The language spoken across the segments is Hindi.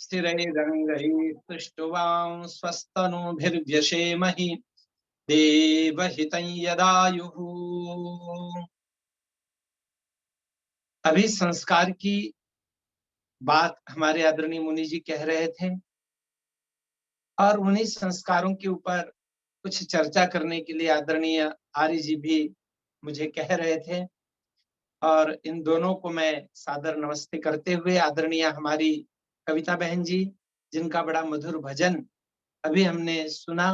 स्थिरैरङ्गैस्तुष्ट्वां स्वस्तनूभिर्व्यशेमहि देवहितं यदायुः। अभी संस्कार की बात हमारे आदरणीय मुनि जी कह रहे थे और उन्हीं संस्कारों के ऊपर कुछ चर्चा करने के लिए आदरणीय आर्य जी भी मुझे कह रहे थे और इन दोनों को मैं सादर नमस्ते करते हुए आदरणीय हमारी कविता बहन जी, जिनका बड़ा मधुर भजन अभी हमने सुना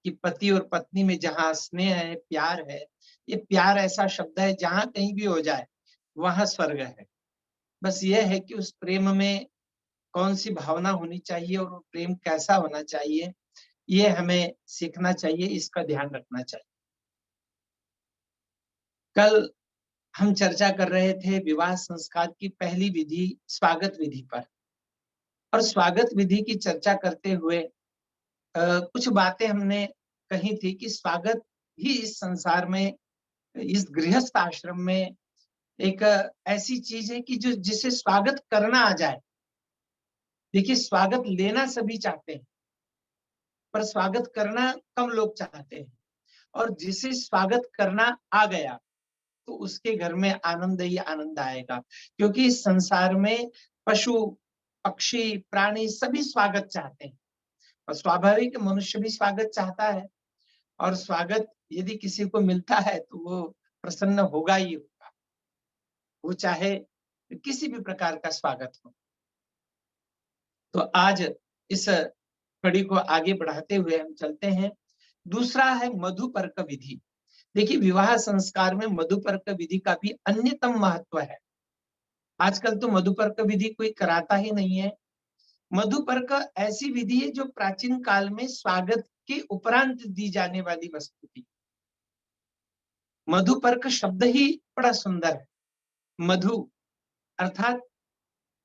कि पति और पत्नी में जहाँ स्नेह है, प्यार है, ये प्यार ऐसा शब्द है जहाँ कहीं भी हो जाए वहां स्वर्ग है। बस ये है कि उस प्रेम में कौन सी भावना होनी चाहिए और वो प्रेम कैसा होना चाहिए, ये हमें सीखना चाहिए, इसका ध्यान रखना चाहिए। कल हम चर्चा कर रहे थे विवाह संस्कार की पहली विधि स्वागत विधि पर, और स्वागत विधि की चर्चा करते हुए कुछ बातें हमने कही थी कि स्वागत ही इस संसार में, इस गृहस्थ आश्रम में एक ऐसी चीज है कि जो जिसे स्वागत करना आ जाए। देखिए, स्वागत लेना सभी चाहते हैं पर स्वागत करना कम लोग चाहते हैं, और जिसे स्वागत करना आ गया तो उसके घर में आनंद ही आनंद आएगा, क्योंकि इस संसार में पशु पक्षी प्राणी सभी स्वागत चाहते हैं और स्वाभाविक मनुष्य भी स्वागत चाहता है, और स्वागत यदि किसी को मिलता है तो वो प्रसन्न होगा ही होगा, वो चाहे किसी भी प्रकार का स्वागत हो। तो आज इस कड़ी को आगे बढ़ाते हुए हम चलते हैं। दूसरा है मधुपर्क विधि। देखिए, विवाह संस्कार में मधुपर्क विधि का भी अन्यतम महत्व है। आजकल तो मधुपर्क विधि कोई कराता ही नहीं है। मधुपर्क ऐसी विधि है जो प्राचीन काल में स्वागत के उपरांत दी जाने वाली वस्तु थी। मधुपर्क शब्द ही बड़ा सुंदर है। मधु अर्थात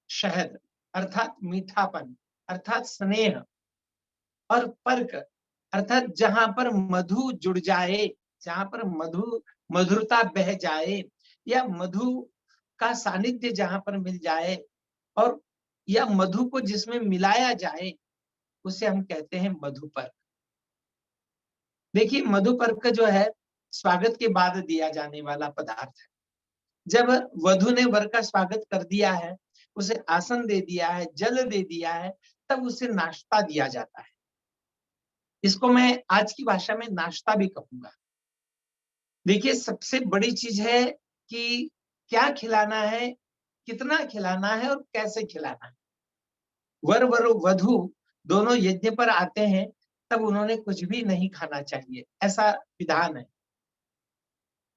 शहद, अर्थात मीठापन, अर्थात स्नेह, और पर्क अर्थात जहां पर मधु जुड़ जाए, जहां पर मधु मधुरता बह जाए, या मधु का सानिध्य जहां पर मिल जाए, और या मधु को जिसमें मिलाया जाए, उसे हम कहते हैं मधुपर्क। देखिए, मधुपर्क जो है स्वागत के बाद दिया जाने वाला पदार्थ है। जब वधु ने वर का स्वागत कर दिया है, उसे आसन दे दिया है, जल दे दिया है, तब उसे नाश्ता दिया जाता है। इसको मैं आज की भाषा में नाश्ता भी कहूंगा। देखिए, सबसे बड़ी चीज है कि क्या खिलाना है, कितना खिलाना है और कैसे खिलाना है। वर वधु दोनों यज्ञ पर आते हैं, तब उन्होंने कुछ भी नहीं खाना चाहिए, ऐसा विधान है।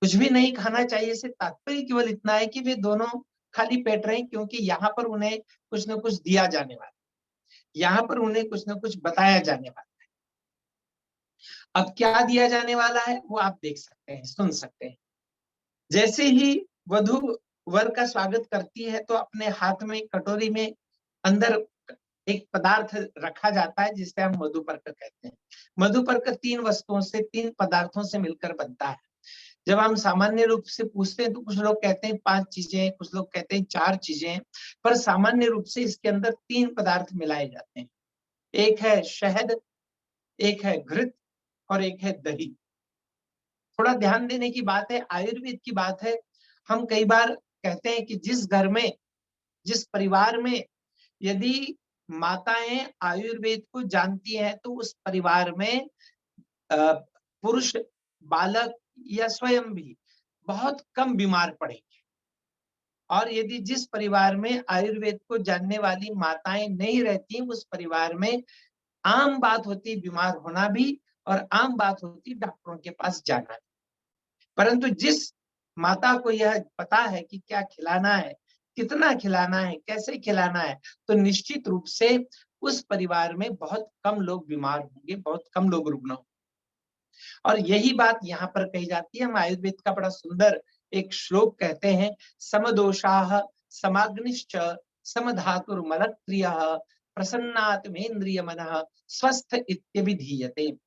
कुछ भी नहीं खाना चाहिए से तात्पर्य केवल इतना है कि वे दोनों खाली पेट रहे, क्योंकि यहाँ पर उन्हें कुछ न कुछ दिया जाने वाला, यहाँ पर उन्हें कुछ न कुछ बताया जाने वाला। अब क्या दिया जाने वाला है वो आप देख सकते हैं, सुन सकते हैं। जैसे ही वधु वर का स्वागत करती है तो अपने हाथ में कटोरी में अंदर एक पदार्थ रखा जाता है जिसे हम मधुपर्क कहते हैं। मधुपर्क 3 वस्तुओं से, 3 पदार्थों से मिलकर बनता है। जब हम सामान्य रूप से पूछते हैं तो कुछ लोग कहते हैं 5 चीजें, कुछ लोग कहते हैं 4 चीजें, पर सामान्य रूप से इसके अंदर 3 पदार्थ मिलाए जाते हैं। एक है शहद, एक है घृत और एक है दही। थोड़ा ध्यान देने की बात है, आयुर्वेद की बात है। हम कई बार कहते हैं कि जिस घर में, जिस परिवार में यदि माताएं आयुर्वेद को जानती हैं तो उस परिवार में पुरुष, बालक या स्वयं भी बहुत कम बीमार पड़ेंगे। और यदि जिस परिवार में आयुर्वेद को जानने वाली माताएं नहीं रहती, उस परिवार में आम बात होती बीमार होना भी, और आम बात होती डॉक्टरों के पास जाना भी। परंतु जिस माता को यह पता है कि क्या खिलाना है, कितना खिलाना है, कैसे खिलाना है, तो निश्चित रूप से उस परिवार में बहुत कम लोग बीमार होंगे, बहुत कम लोग रुग्ण होंगे। और यही बात यहाँ पर कही जाती है। हम आयुर्वेद का बड़ा सुंदर एक श्लोक कहते हैं, समदोषाः समाग्निश्च समधातुर्मलक्रियः प्रसन्नात्मेन्द्रिय मनः स्वस्थ इत्यभिधीयते।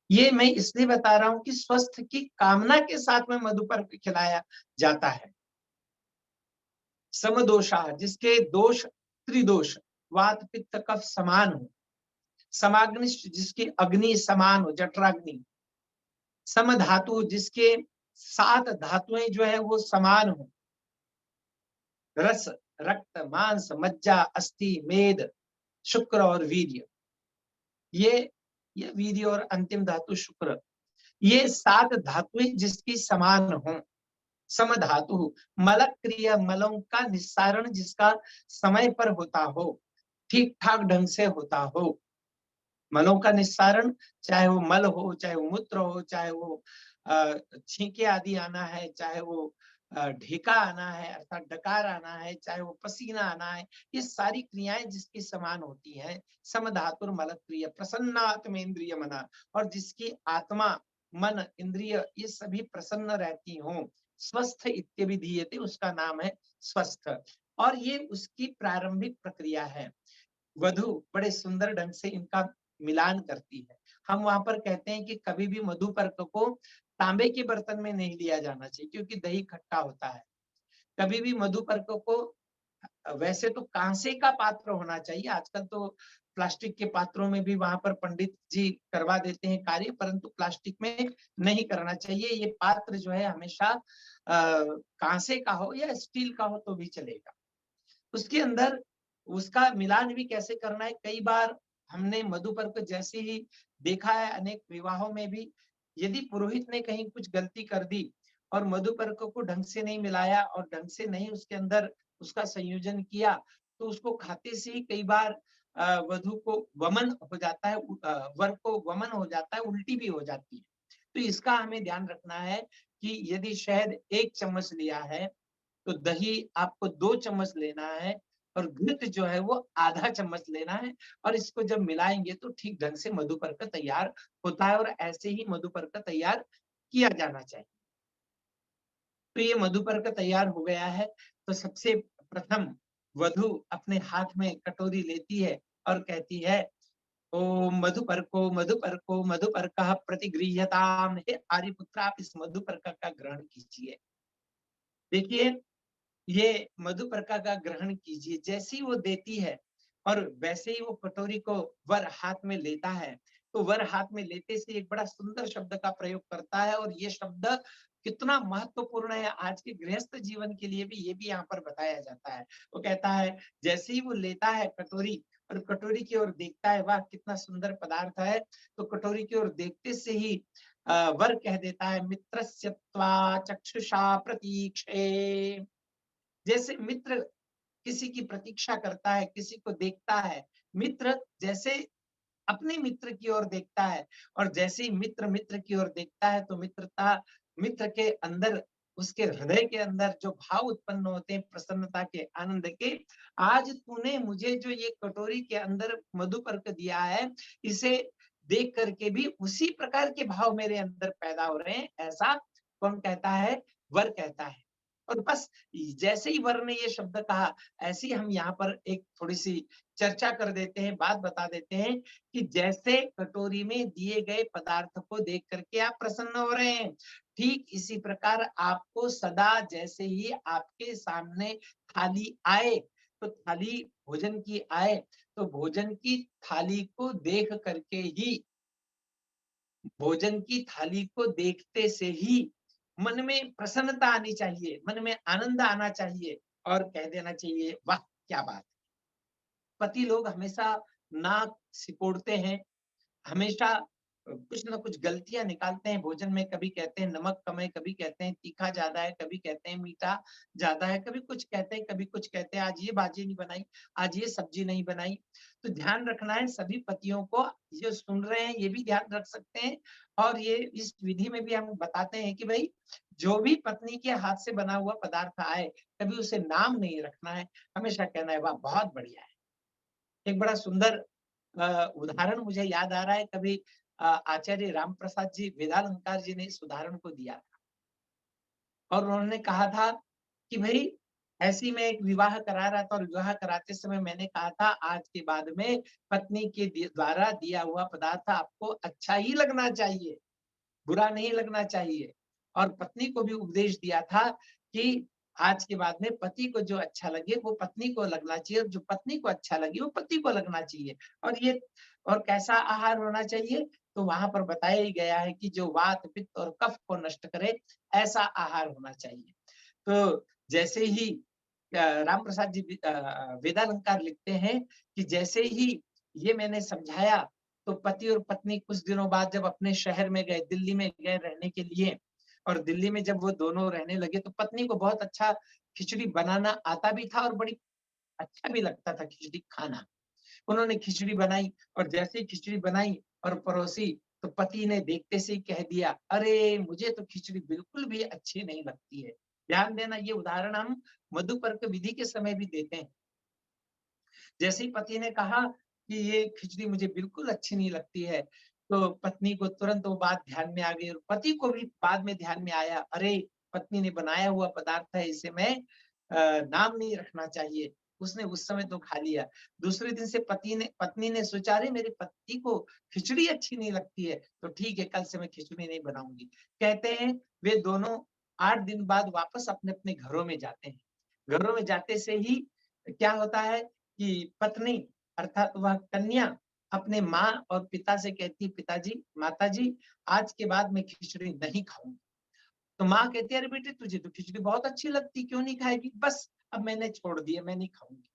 ये मैं इसलिए बता रहा हूं कि स्वस्थ की कामना के साथ में मधुपर्क खिलाया जाता है। समदोषा, जिसके दोष त्रिदोष, वात पित्त कफ समान हो, समाग्निष्ठ जिसकी अग्नि समान हो, जठराग्नि, सम धातु जिसके 7 धातुएं जो है वो समान हो, रस, रक्त, मांस, मज्जा, अस्थि, मेद, शुक्र और वीर्य, ये ये वीर्य और अंतिम धातु शुक्र, ये 7 धातुएं जिसकी समान हो, सम धातु, मल क्रिया, मलों का निस्सारण जिसका समय पर होता हो, ठीक ठाक ढंग से होता हो, मलों का निस्सारण, चाहे वो मल हो, चाहे वो मूत्र हो, चाहे वो छींके आदि आना है, चाहे वो ढेका आना है अर्थात डकार आना है, चाहे वो पसीना आना है, ये सारी क्रियाएं जिसकी समान होती हैं, सम धातुर मल क्रिया प्रसन्नात्मेन्द्रिय मना, और जिसकी आत्मा मन इंद्रिय ये सभी प्रसन्न रहती हों, स्वस्थ इत्यभिधीयते, उसका नाम है स्वस्थ। और ये उसकी प्रारंभिक प्रक्रिया है। वधु बड़े सुंदर ढंग से इनका मिलान करती है। हम वहां पर कहते हैं कि कभी भी मधुपर्क को तांबे के बर्तन में नहीं लिया जाना चाहिए क्योंकि दही खट्टा होता है। कभी भी मधुपर्क को वैसे तो कांसे का पात्र होना चाहिए, आजकल तो प्लास्टिक के पात्रों में भी वहां पर पंडित जी करवा देते हैं कार्य, परंतु प्लास्टिक में नहीं करना चाहिए। ये पात्र जो है हमेशा कांसे का हो या स्टील का हो तो भी चलेगा। उसके अंदर उसका मिलान भी कैसे करना है, कई बार हमने मधुपर्क जैसे ही देखा है अनेक विवाहों में भी, यदि पुरोहित ने कहीं कुछ गलती कर दी और मधुपर्क को ढंग से नहीं मिलाया और ढंग से नहीं उसके अंदर उसका संयोजन किया, तो उसको खाते से ही कई बार वधु को वमन हो जाता है, वर को वमन हो जाता है, उल्टी भी हो जाती है। तो इसका हमें ध्यान रखना है कि यदि शहद 1 चम्मच लिया है तो दही आपको 2 चम्मच लेना है और घृत जो है वो आधा चम्मच लेना है, और इसको जब मिलाएंगे तो ठीक ढंग से मधुपर्क तैयार होता है, और ऐसे ही मधुपर्क तैयार किया जाना चाहिए। तो ये मधुपर्क तैयार हो गया है, तो सबसे प्रथम वधु अपने हाथ में कटोरी लेती है और कहती है, ओम मधुपर्को मधुपर्को मधुपर्कः प्रतिगृह्यताम्, हे आर्यपुत्र आप इस मधुपर्क का ग्रहण कीजिए। देखिए, ये मधुपर्का का ग्रहण कीजिए। जैसे ही वो देती है और वैसे ही वो कटोरी को वर हाथ में लेता है, तो वर हाथ में लेते से एक बड़ा सुंदर शब्द का प्रयोग करता है, और ये शब्द कितना महत्वपूर्ण है आज के गृहस्थ जीवन के लिए भी, ये भी यहाँ पर बताया जाता है। वो कहता है, जैसे ही वो लेता है कटोरी और कटोरी की ओर देखता है, वाह कितना सुंदर पदार्थ है, तो कटोरी की ओर देखते से ही वर कह देता है, मित्रस्य त्वा चक्षुषा प्रतीक्षे। जैसे मित्र किसी की प्रतीक्षा करता है, किसी को देखता है, मित्र जैसे अपने मित्र की ओर देखता है, और जैसे ही मित्र मित्र की ओर देखता है तो मित्र के अंदर, उसके हृदय के अंदर जो भाव उत्पन्न होते हैं प्रसन्नता के, आनंद के, आज तूने मुझे जो ये कटोरी के अंदर मधुपर्क दिया है, इसे देख करके भी उसी प्रकार के भाव मेरे अंदर पैदा हो रहे हैं। ऐसा कौन कहता है? वर कहता है। और बस जैसे ही वर ने ये शब्द कहा, ऐसे ही हम यहाँ पर एक थोड़ी-सी चर्चा कर देते हैं, बात बता देते हैं कि जैसे कटोरी में दिए गए पदार्थ को देख करके आप प्रसन्न हो रहे हैं, ठीक इसी प्रकार आपको सदा जैसे ही आपके सामने थाली आए, तो थाली भोजन की आए, तो भोजन की थाली को देख करके ही, भोजन की थाली को देखते से ही मन में प्रसन्नता आनी चाहिए, मन में आनंद आना चाहिए, और कह देना चाहिए, वाह क्या बात। पति लोग हमेशा नाक सिकोड़ते हैं, हमेशा कुछ न कुछ गलतियाँ निकालते हैं भोजन में, कभी कहते हैं नमक कम है, कभी कहते हैं तीखा ज़्यादा है, कभी कहते हैं मीठा ज़्यादा है, कभी कुछ कहते हैं, कभी कुछ कहते हैं, आज ये भाजी नहीं बनाई, आज ये सब्जी नहीं बनाई। तो ध्यान रखना है सभी पतियों को, जो सुन रहे हैं ये भी ध्यान रख सकते हैं, और ये इस विधि में भी हम बताते हैं कि भई जो भी पत्नी के हाथ से बना हुआ पदार्थ आए, कभी उसे नाम नहीं रखना है, हमेशा कहना है वाह बहुत बढ़िया है। एक बड़ा सुंदर उदाहरण मुझे याद आ रहा है, कभी आचार्य रामप्रसाद जी वेदालंकार जी ने इस उदाहरण को दिया था, और उन्होंने कहा था कि भई ऐसे ही मैं एक विवाह करा रहा था, और विवाह कराते समय मैंने कहा था आज के बाद में पत्नी के द्वारा दिया हुआ पदार्थ आपको अच्छा ही लगना चाहिए, बुरा नहीं लगना चाहिए। और पत्नी को भी उपदेश दिया था कि आज के बाद में पति को जो अच्छा लगे वो पत्नी को लगना चाहिए, और जो पत्नी को अच्छा लगे वो पति को लगना चाहिए। और कैसा आहार होना चाहिए? तो वहां पर बताया ही गया है कि जो वात, पित्त और कफ को नष्ट करे, ऐसा आहार होना चाहिए। तो जैसे ही राम प्रसाद जी वेदालंकार लिखते हैं कि जैसे ही ये मैंने समझाया, तो पति और पत्नी कुछ दिनों बाद जब अपने शहर में गए, दिल्ली में गए रहने के लिए, और दिल्ली में जब वो दोनों रहने लगे, तो पत्नी को बहुत अच्छा खिचड़ी बनाना आता भी था और बड़ी अच्छा भी लगता था खिचड़ी खाना। उन्होंने खिचड़ी बनाई, और जैसे ही खिचड़ी बनाई और परोसी, तो पति ने देखते से ही कह दिया, अरे मुझे तो खिचड़ी बिल्कुल भी अच्छी नहीं लगती है। ध्यान देना, ये उदाहरण हम मधुपर्क विधि के समय भी देते हैं। जैसे ही पति ने कहा कि ये खिचड़ी मुझे बिल्कुल अच्छी नहीं लगती है, तो पत्नी को तुरंत वो बात ध्यान में आ गई, और पति को भी बाद में ध्यान में आया, अरे पत्नी ने बनाया हुआ पदार्थ है, इसे मैं नाम नहीं रखना चाहिए। उसने उस समय तो खा लिया। दूसरे दिन से पत्नी ने सोचा, अरे मेरे पति को खिचड़ी अच्छी नहीं लगती है, तो ठीक है, कल से मैं खिचड़ी नहीं बनाऊंगी। कहते हैं वे दोनों 8 दिन बाद वापस अपने अपने घरों में जाते हैं। घरों में जाते से ही क्या होता है कि पत्नी अर्थात वह कन्या अपने माँ और पिता से कहती है, पिताजी, माताजी, आज के बाद मैं खिचड़ी नहीं खाऊंगी। तो माँ कहती है, अरे बेटे तुझे तो खिचड़ी बहुत अच्छी लगती, क्यों नहीं खाएगी? बस अब मैंने छोड़ दिया, मैं नहीं खाऊंगी।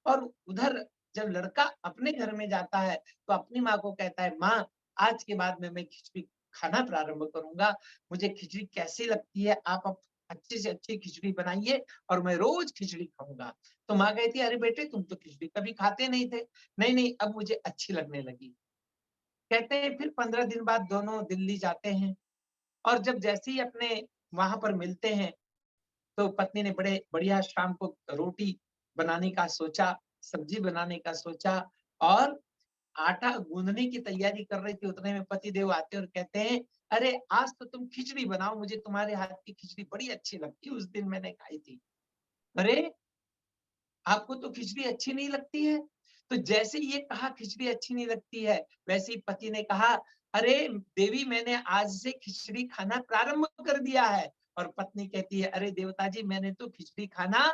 और उधर जब लड़का अपने घर में जाता है, तो अपनी माँ को कहता है, माँ आज के बाद में मैं खिचड़ी खाना प्रारंभ करूंगा। मुझे खिचड़ी कैसी लगती है, आप अब अच्छी से अच्छी खिचड़ी बनाइए और मैं रोज खिचड़ी खाऊंगा। तो माँ कहती है, अरे बेटे तुम तो खिचड़ी कभी खाते नहीं थे। नहीं नहीं, अब मुझे अच्छी लगने लगी। कहते हैं फिर 15 दिन बाद दोनों दिल्ली जाते हैं, और जब जैसे ही अपने वहां पर मिलते हैं, तो पत्नी ने बड़े बढ़िया शाम को रोटी बनाने का सोचा, सब्जी बनाने का सोचा, और आटा गूंदने की तैयारी कर रही थी। उतने में पतिदेव आते और कहते हैं, अरे आज तो तुम खिचड़ी बनाओ, मुझे तुम्हारे हाथ की खिचड़ी बड़ी अच्छी लगती है, उस दिन मैंने खाई थी। अरे आपको तो खिचड़ी अच्छी नहीं लगती है? तो जैसे ये कहा खिचड़ी अच्छी नहीं लगती है, वैसे ही पति ने कहा, अरे देवी मैंने आज से खिचड़ी खाना प्रारंभ कर दिया है। और पत्नी कहती है, अरे देवता जी मैंने तो खिचड़ी खाना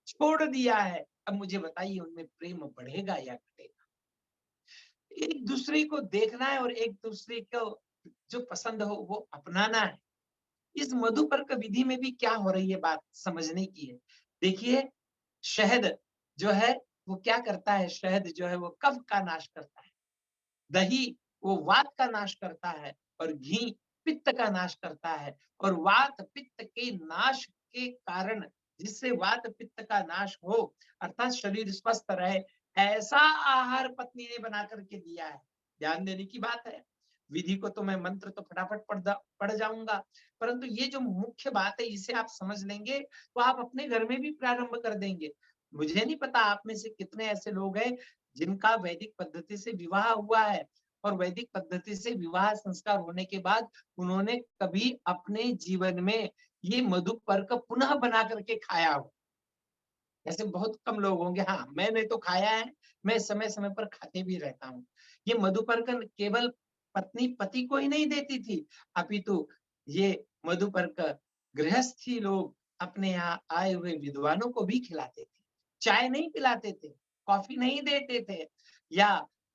छोड़ दिया है। अब मुझे बताइए उनमें प्रेम बढ़ेगा या घटेगा? एक दूसरे को देखना है और एक दूसरे को जो पसंद हो वो अपनाना है। इस मधुपर्क विधि में भी क्या हो रही है, बात समझने की है। देखिए, शहद जो है वो क्या करता है, शहद जो है वो कफ का नाश करता है। दही वो वात का नाश करता है, और घी पित्त का नाश करता है। और वात पित्त के नाश के कारण, जिससे वात पित्त का नाश हो, अर्थात शरीर स्वस्थ रहे, ऐसा आहार पत्नी ने बना करके दिया है। ध्यान देने की बात है। विधि को तो मैं मंत्र तो फटाफट पढ़ जाऊंगा, परंतु ये जो मुख्य बात है इसे आप समझ लेंगे, तो आप अपने घर में भी प्रारंभ कर देंगे। मुझे नहीं पता आप में से कितने ऐसे लोग हैं जिनका वैदिक पद्धति से विवाह हुआ है, और वैदिक पद्धति से विवाह संस्कार होने के बाद उन्होंने कभी अपने जीवन में ये मधुपर्क पुनः बना करके खाया हो। ऐसे बहुत कम लोग होंगे। हाँ, मैंने तो खाया है, मैं समय समय पर खाते भी रहता हूँ। ये मधुपर्क केवल पत्नी पति को ही नहीं देती थी, अपितु ये मधुपर्क गृहस्थी लोग अपने यहाँ आए हुए विद्वानों को भी खिलाते थे। चाय नहीं पिलाते थे, कॉफी नहीं देते थे, या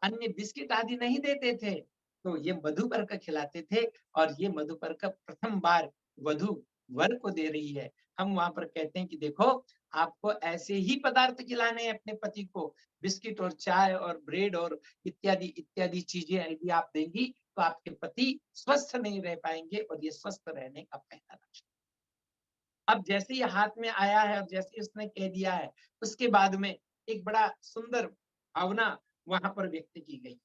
अन्य बिस्किट आदि नहीं देते थे, तो ये मधुपर्क खिलाते थे। और ये मधुपर्क प्रथम बार वधु वर को दे रही है। हम वहां पर कहते हैं कि देखो, आपको ऐसे ही पदार्थ खिलाने हैं अपने पति को। बिस्किट और चाय और ब्रेड और इत्यादि इत्यादि चीजें यदि आप देंगी, तो आपके पति स्वस्थ नहीं रह पाएंगे, और ये स्वस्थ रहने का पहला लक्षण। अब जैसे ही हाथ में आया है और जैसे ही उसने कह दिया है, उसके बाद में एक बड़ा सुंदर भावना वहां पर व्यक्त की गई।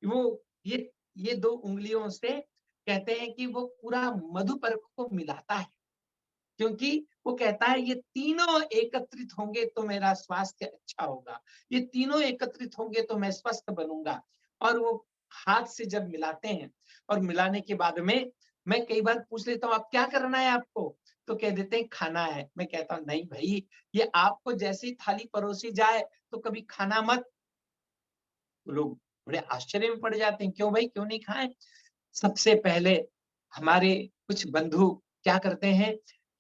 वो ये दो उंगलियों से कहते हैं कि वो पूरा मधुपर्क को मिलाता है, क्योंकि वो कहता है ये तीनों एकत्रित होंगे तो मेरा स्वास्थ्य अच्छा होगा, ये तीनों एकत्रित होंगे तो मैं स्वस्थ बनूंगा। और वो हाथ से जब मिलाते हैं, और मिलाने के बाद में मैं कई बार पूछ लेता हूँ, आप क्या करना है आपको? तो कह देते हैं खाना है। मैं कहता हूँ नहीं भाई, ये आपको जैसी थाली परोसी जाए तो कभी खाना मत। तो लोग बड़े आश्चर्य में पड़ जाते हैं, क्यों भाई, क्यों नहीं खाएं? सबसे पहले हमारे कुछ बंधु क्या करते हैं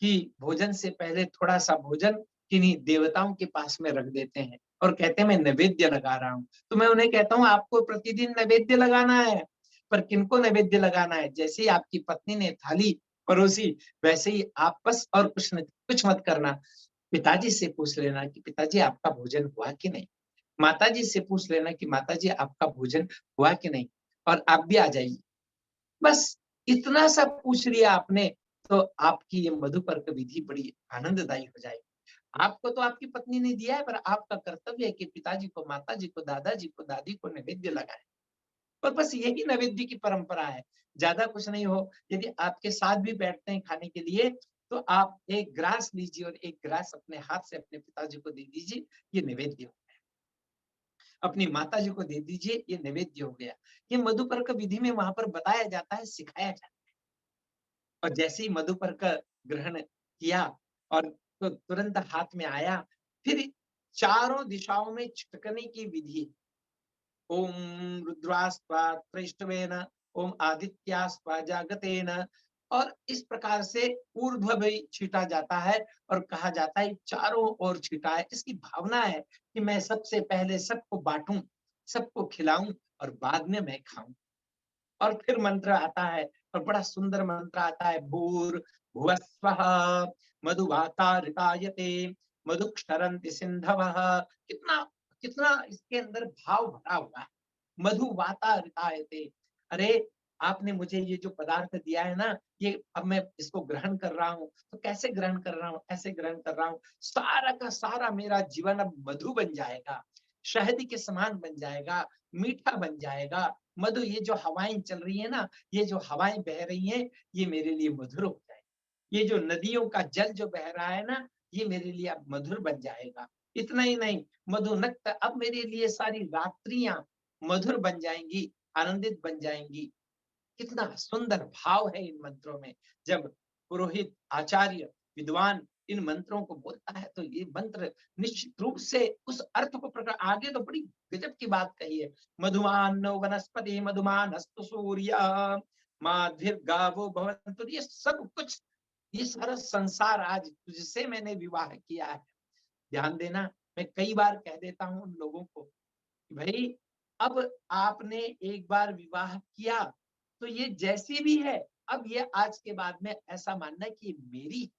कि भोजन से पहले थोड़ा सा भोजन किन्हीं देवताओं के पास में रख देते हैं और कहते हैं मैं नैवेद्य लगा रहा हूँ। तो मैं उन्हें कहता हूँ आपको प्रतिदिन नैवेद्य लगाना है, पर किनको नैवेद्य लगाना है? जैसे ही आपकी पत्नी ने थाली परोसी, वैसे ही आप बस और कुछ मत करना। पिताजी से पूछ लेना कि पिताजी आपका भोजन हुआ कि नहीं? माताजी से पूछ लेना कि माताजी आपका भोजन हुआ कि नहीं? और आप भी आ जाइए। बस इतना सा पूछ लिया आपने, तो आपकी ये मधुपर्क विधि बड़ी आनंददायी हो जाएगी। आपको तो आपकी पत्नी ने दिया है, पर आपका कर्तव्य है कि पिताजी को, माताजी को, दादाजी को, दादी को नैवेद्य लगाएँ। और बस यही नैवेद्य की परंपरा है, ज़्यादा कुछ नहीं हो। यदि आपके साथ भी बैठते हैं खाने के लिए, तो आप 1 ग्रास लीजिए और 1 ग्रास अपने हाथ से अपने पिताजी को दे दीजिए, ये नैवेद्य हो। अपनी माताजी को दे दीजिए, ये नैवेद्य हो गया। ये मधुपर्क विधि में वहाँ पर बताया जाता है, सिखाया जाता है। और जैसे ही मधुपर्क ग्रहण किया और तुरंत हाथ में आया, फिर चारों दिशाओं में छिटकने की विधि। ओम रुद्रास्त्वा त्रिष्टवेन, ओम आदित्यास्त्वा जागतेन, और इस प्रकार से ऊर्ध्व भी छीटा जाता है और कहा जाता है चारों ओर छीटा है। इसकी भावना है कि मैं सबसे पहले सबको बांटूं, सबको खिलाऊं और बाद में मैं खाऊं। और फिर मंत्र आता है और बड़ा सुंदर मंत्र आता है, भूर भुवस्वः मधुवाताऋतायते मधुक्षरन्ति सिंधवः। कितना कितना इसके अंदर भाव भरा हुआ है। मधुवाताऋतायते, अरे आपने मुझे ये जो पदार्थ दिया है ना, ये अब मैं इसको ग्रहण कर रहा हूँ। तो कैसे ग्रहण कर रहा हूँ? ऐसे ग्रहण कर रहा हूँ, सारा का सारा मेरा जीवन अब मधु बन जाएगा, शहद के समान बन जाएगा, मीठा बन जाएगा। मधु, ये जो हवाएं चल रही है ना, ये जो हवाएं बह रही हैं, ये मेरे लिए मधुर हो जाए। ये जो नदियों का जल जो बह रहा है ना, ये मेरे लिए अब मधुर बन जाएगा। इतना ही नहीं, मधुनक्त, अब मेरे लिए सारी रात्रियां मधुर बन जाएंगी, आनंदित बन जाएंगी। कितना सुंदर भाव है इन मंत्रों में। जब पुरोहित, आचार्य, विद्वान इन मंत्रों को बोलता है, तो ये मंत्र निश्चित रूप से उस अर्थ को प्रकट, आगे तो बड़ी गजब की बात कही है। मधुमानो वनस्पति मधुमानस्तु सूर्य माध्विर्गावो भवन्तु, ये सब कुछ, ये सारा संसार आज तुझसे मैंने विवाह किया है। ध्यान देना, मैं कई बार कह देता हूँ उन लोगों को कि भाई, अब आपने एक बार विवाह किया, तो ये जैसी भी है, अब ये आज के बाद में ऐसा मानना है कि ये मेरी,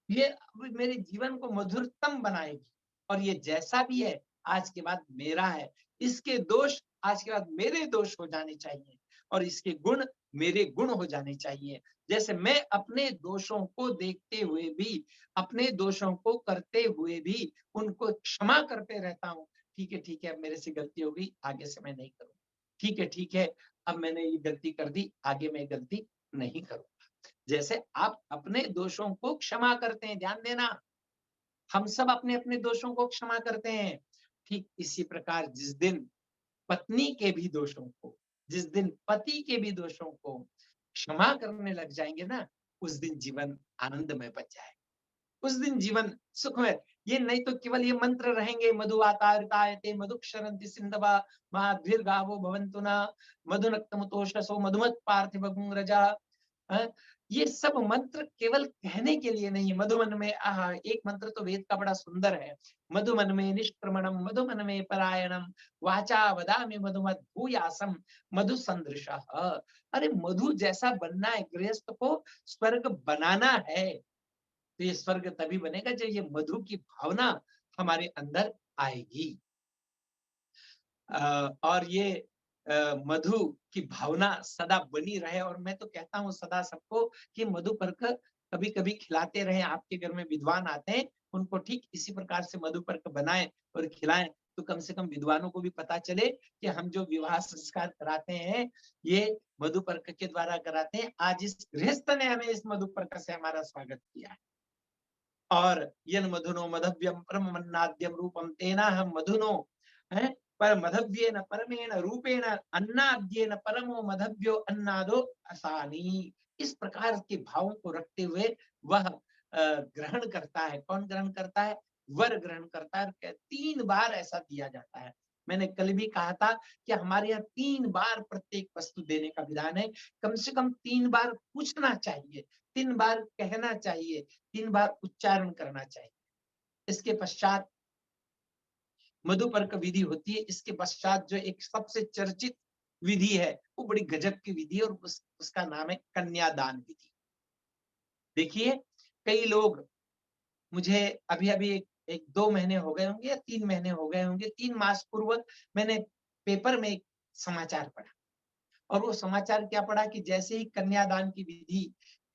ये अब मेरे जीवन को मधुरतम बनाएगी, और ये जैसा भी है आज के बाद मेरा है। इसके दोष आज के बाद मेरे दोष हो जाने चाहिए और इसके गुण मेरे गुण हो जाने चाहिए। जैसे मैं अपने दोषों को देखते हुए भी, अपने दोषों को करते हुए भी उनको क्षमा करते रहता हूँ। ठीक है, अब मेरे से गलती हो गई, आगे से मैं नहीं करूँगा। ठीक है, अब मैंने ये गलती कर दी, आगे मैं गलती नहीं करूँगा। जैसे आप अपने दोषों को क्षमा करते हैं, ध्यान देना, हम सब अपने अपने दोषों को क्षमा करते हैं। ठीक इसी प्रकार जिस दिन पत्नी के भी दोषों को, जिस दिन पति के भी दोषों को क्षमा करने लग जाएंगे ना, उस दिन जीवन आनंदमय बन जाएगा, उस दिन जीवन सुखमय। ये नहीं तो केवल ये मंत्र रहेंगे, मधुवातारितायते मधुक्षरन्ति सिंधवा माध्विर्गावो भवन्तु न मधुनक्तमुतोषसो मधुमत् पार्थिव रजा। ये सब मंत्र केवल कहने के लिए नहीं है। मधुमन में, एक मंत्र तो वेद का बड़ा सुंदर है, मधुमन में निष्क्रमणम मधुमन में परायणम वाचा वदामि मधुमत भूयासम मधु संदृशः। अरे मधु जैसा बनना है, गृहस्थ को स्वर्ग बनाना है, तो ये स्वर्ग तभी बनेगा जब ये मधु की भावना हमारे अंदर आएगी। और ये मधु की भावना सदा बनी रहे। और मैं तो कहता हूँ सदा सबको कि मधु पर्क कभी-कभी खिलाते रहें। आपके घर में विद्वान आते हैं, उनको ठीक इसी प्रकार से मधु पर्क बनाएं और खिलाएं, तो कम से कम विद्वानों को भी पता चले कि हम जो विवाह संस्कार कराते हैं, ये मधु पर्क के द्वारा कराते हैं। आज इस गृहस्थ ने हमें इस मधु पर्क से हमारा स्वागत किया है। और यन मधुनो मधव्यम परम मन्नाद्यम रूपम तेना हम मधुनो है, पर मधव्येन परमेण रूपेण अन्नाद्येन परमो मधव्यो अन्नादो असानी। इस प्रकार के भावों को रखते हुए वह ग्रहण करता है। कौन ग्रहण करता है? वर ग्रहण करता है। 3 बार ऐसा दिया जाता है। मैंने कल भी कहा था कि हमारे यहाँ 3 बार प्रत्येक वस्तु देने का विधान है। कम से कम 3 बार पूछना चाहिए, 3 बार कहना चाहिए, 3 बार उच्चारण करना चाहिए। इसके पश्चात मधुपर्क विधि होती है। इसके पश्चात जो एक सबसे चर्चित विधि है, वो बड़ी गजब की विधि है और उसका नाम है कन्यादान विधि। देखिए, कई लोग मुझे अभी-अभी 1-2 महीने हो गए होंगे या 3 महीने हो गए होंगे, 3 मास पूर्व मैंने पेपर में एक समाचार पढ़ा और वो समाचार क्या पढ़ा कि जैसे ही कन्यादान की विधि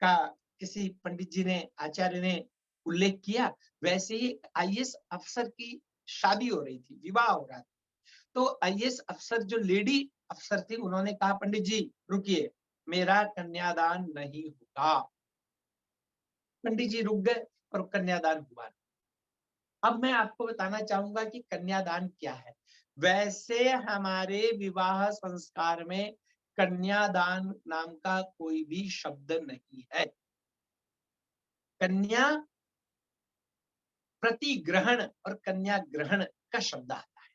का किसी पंडित जी ने, आचार्य ने उल्लेख किया, वैसे ही आईएएस अफ़सर की शादी हो रही थी, विवाह हो रहा था। तो आईएएस अफ़सर जो लेडी अफ़सर थी, उन्होंने कहा, पंडित जी रुकिए, मेरा कन्यादान नहीं होगा। पंडित जी रुक गए और कन्यादान हुआ। अब मैं आपको बताना चाहूंगा कि कन्यादान क्या है। वैसे हमारे विवाह संस्कार में कन्यादान नाम का कोई भी शब्द नहीं है। कन्या प्रतिग्रहण और कन्या ग्रहण का शब्द आता है।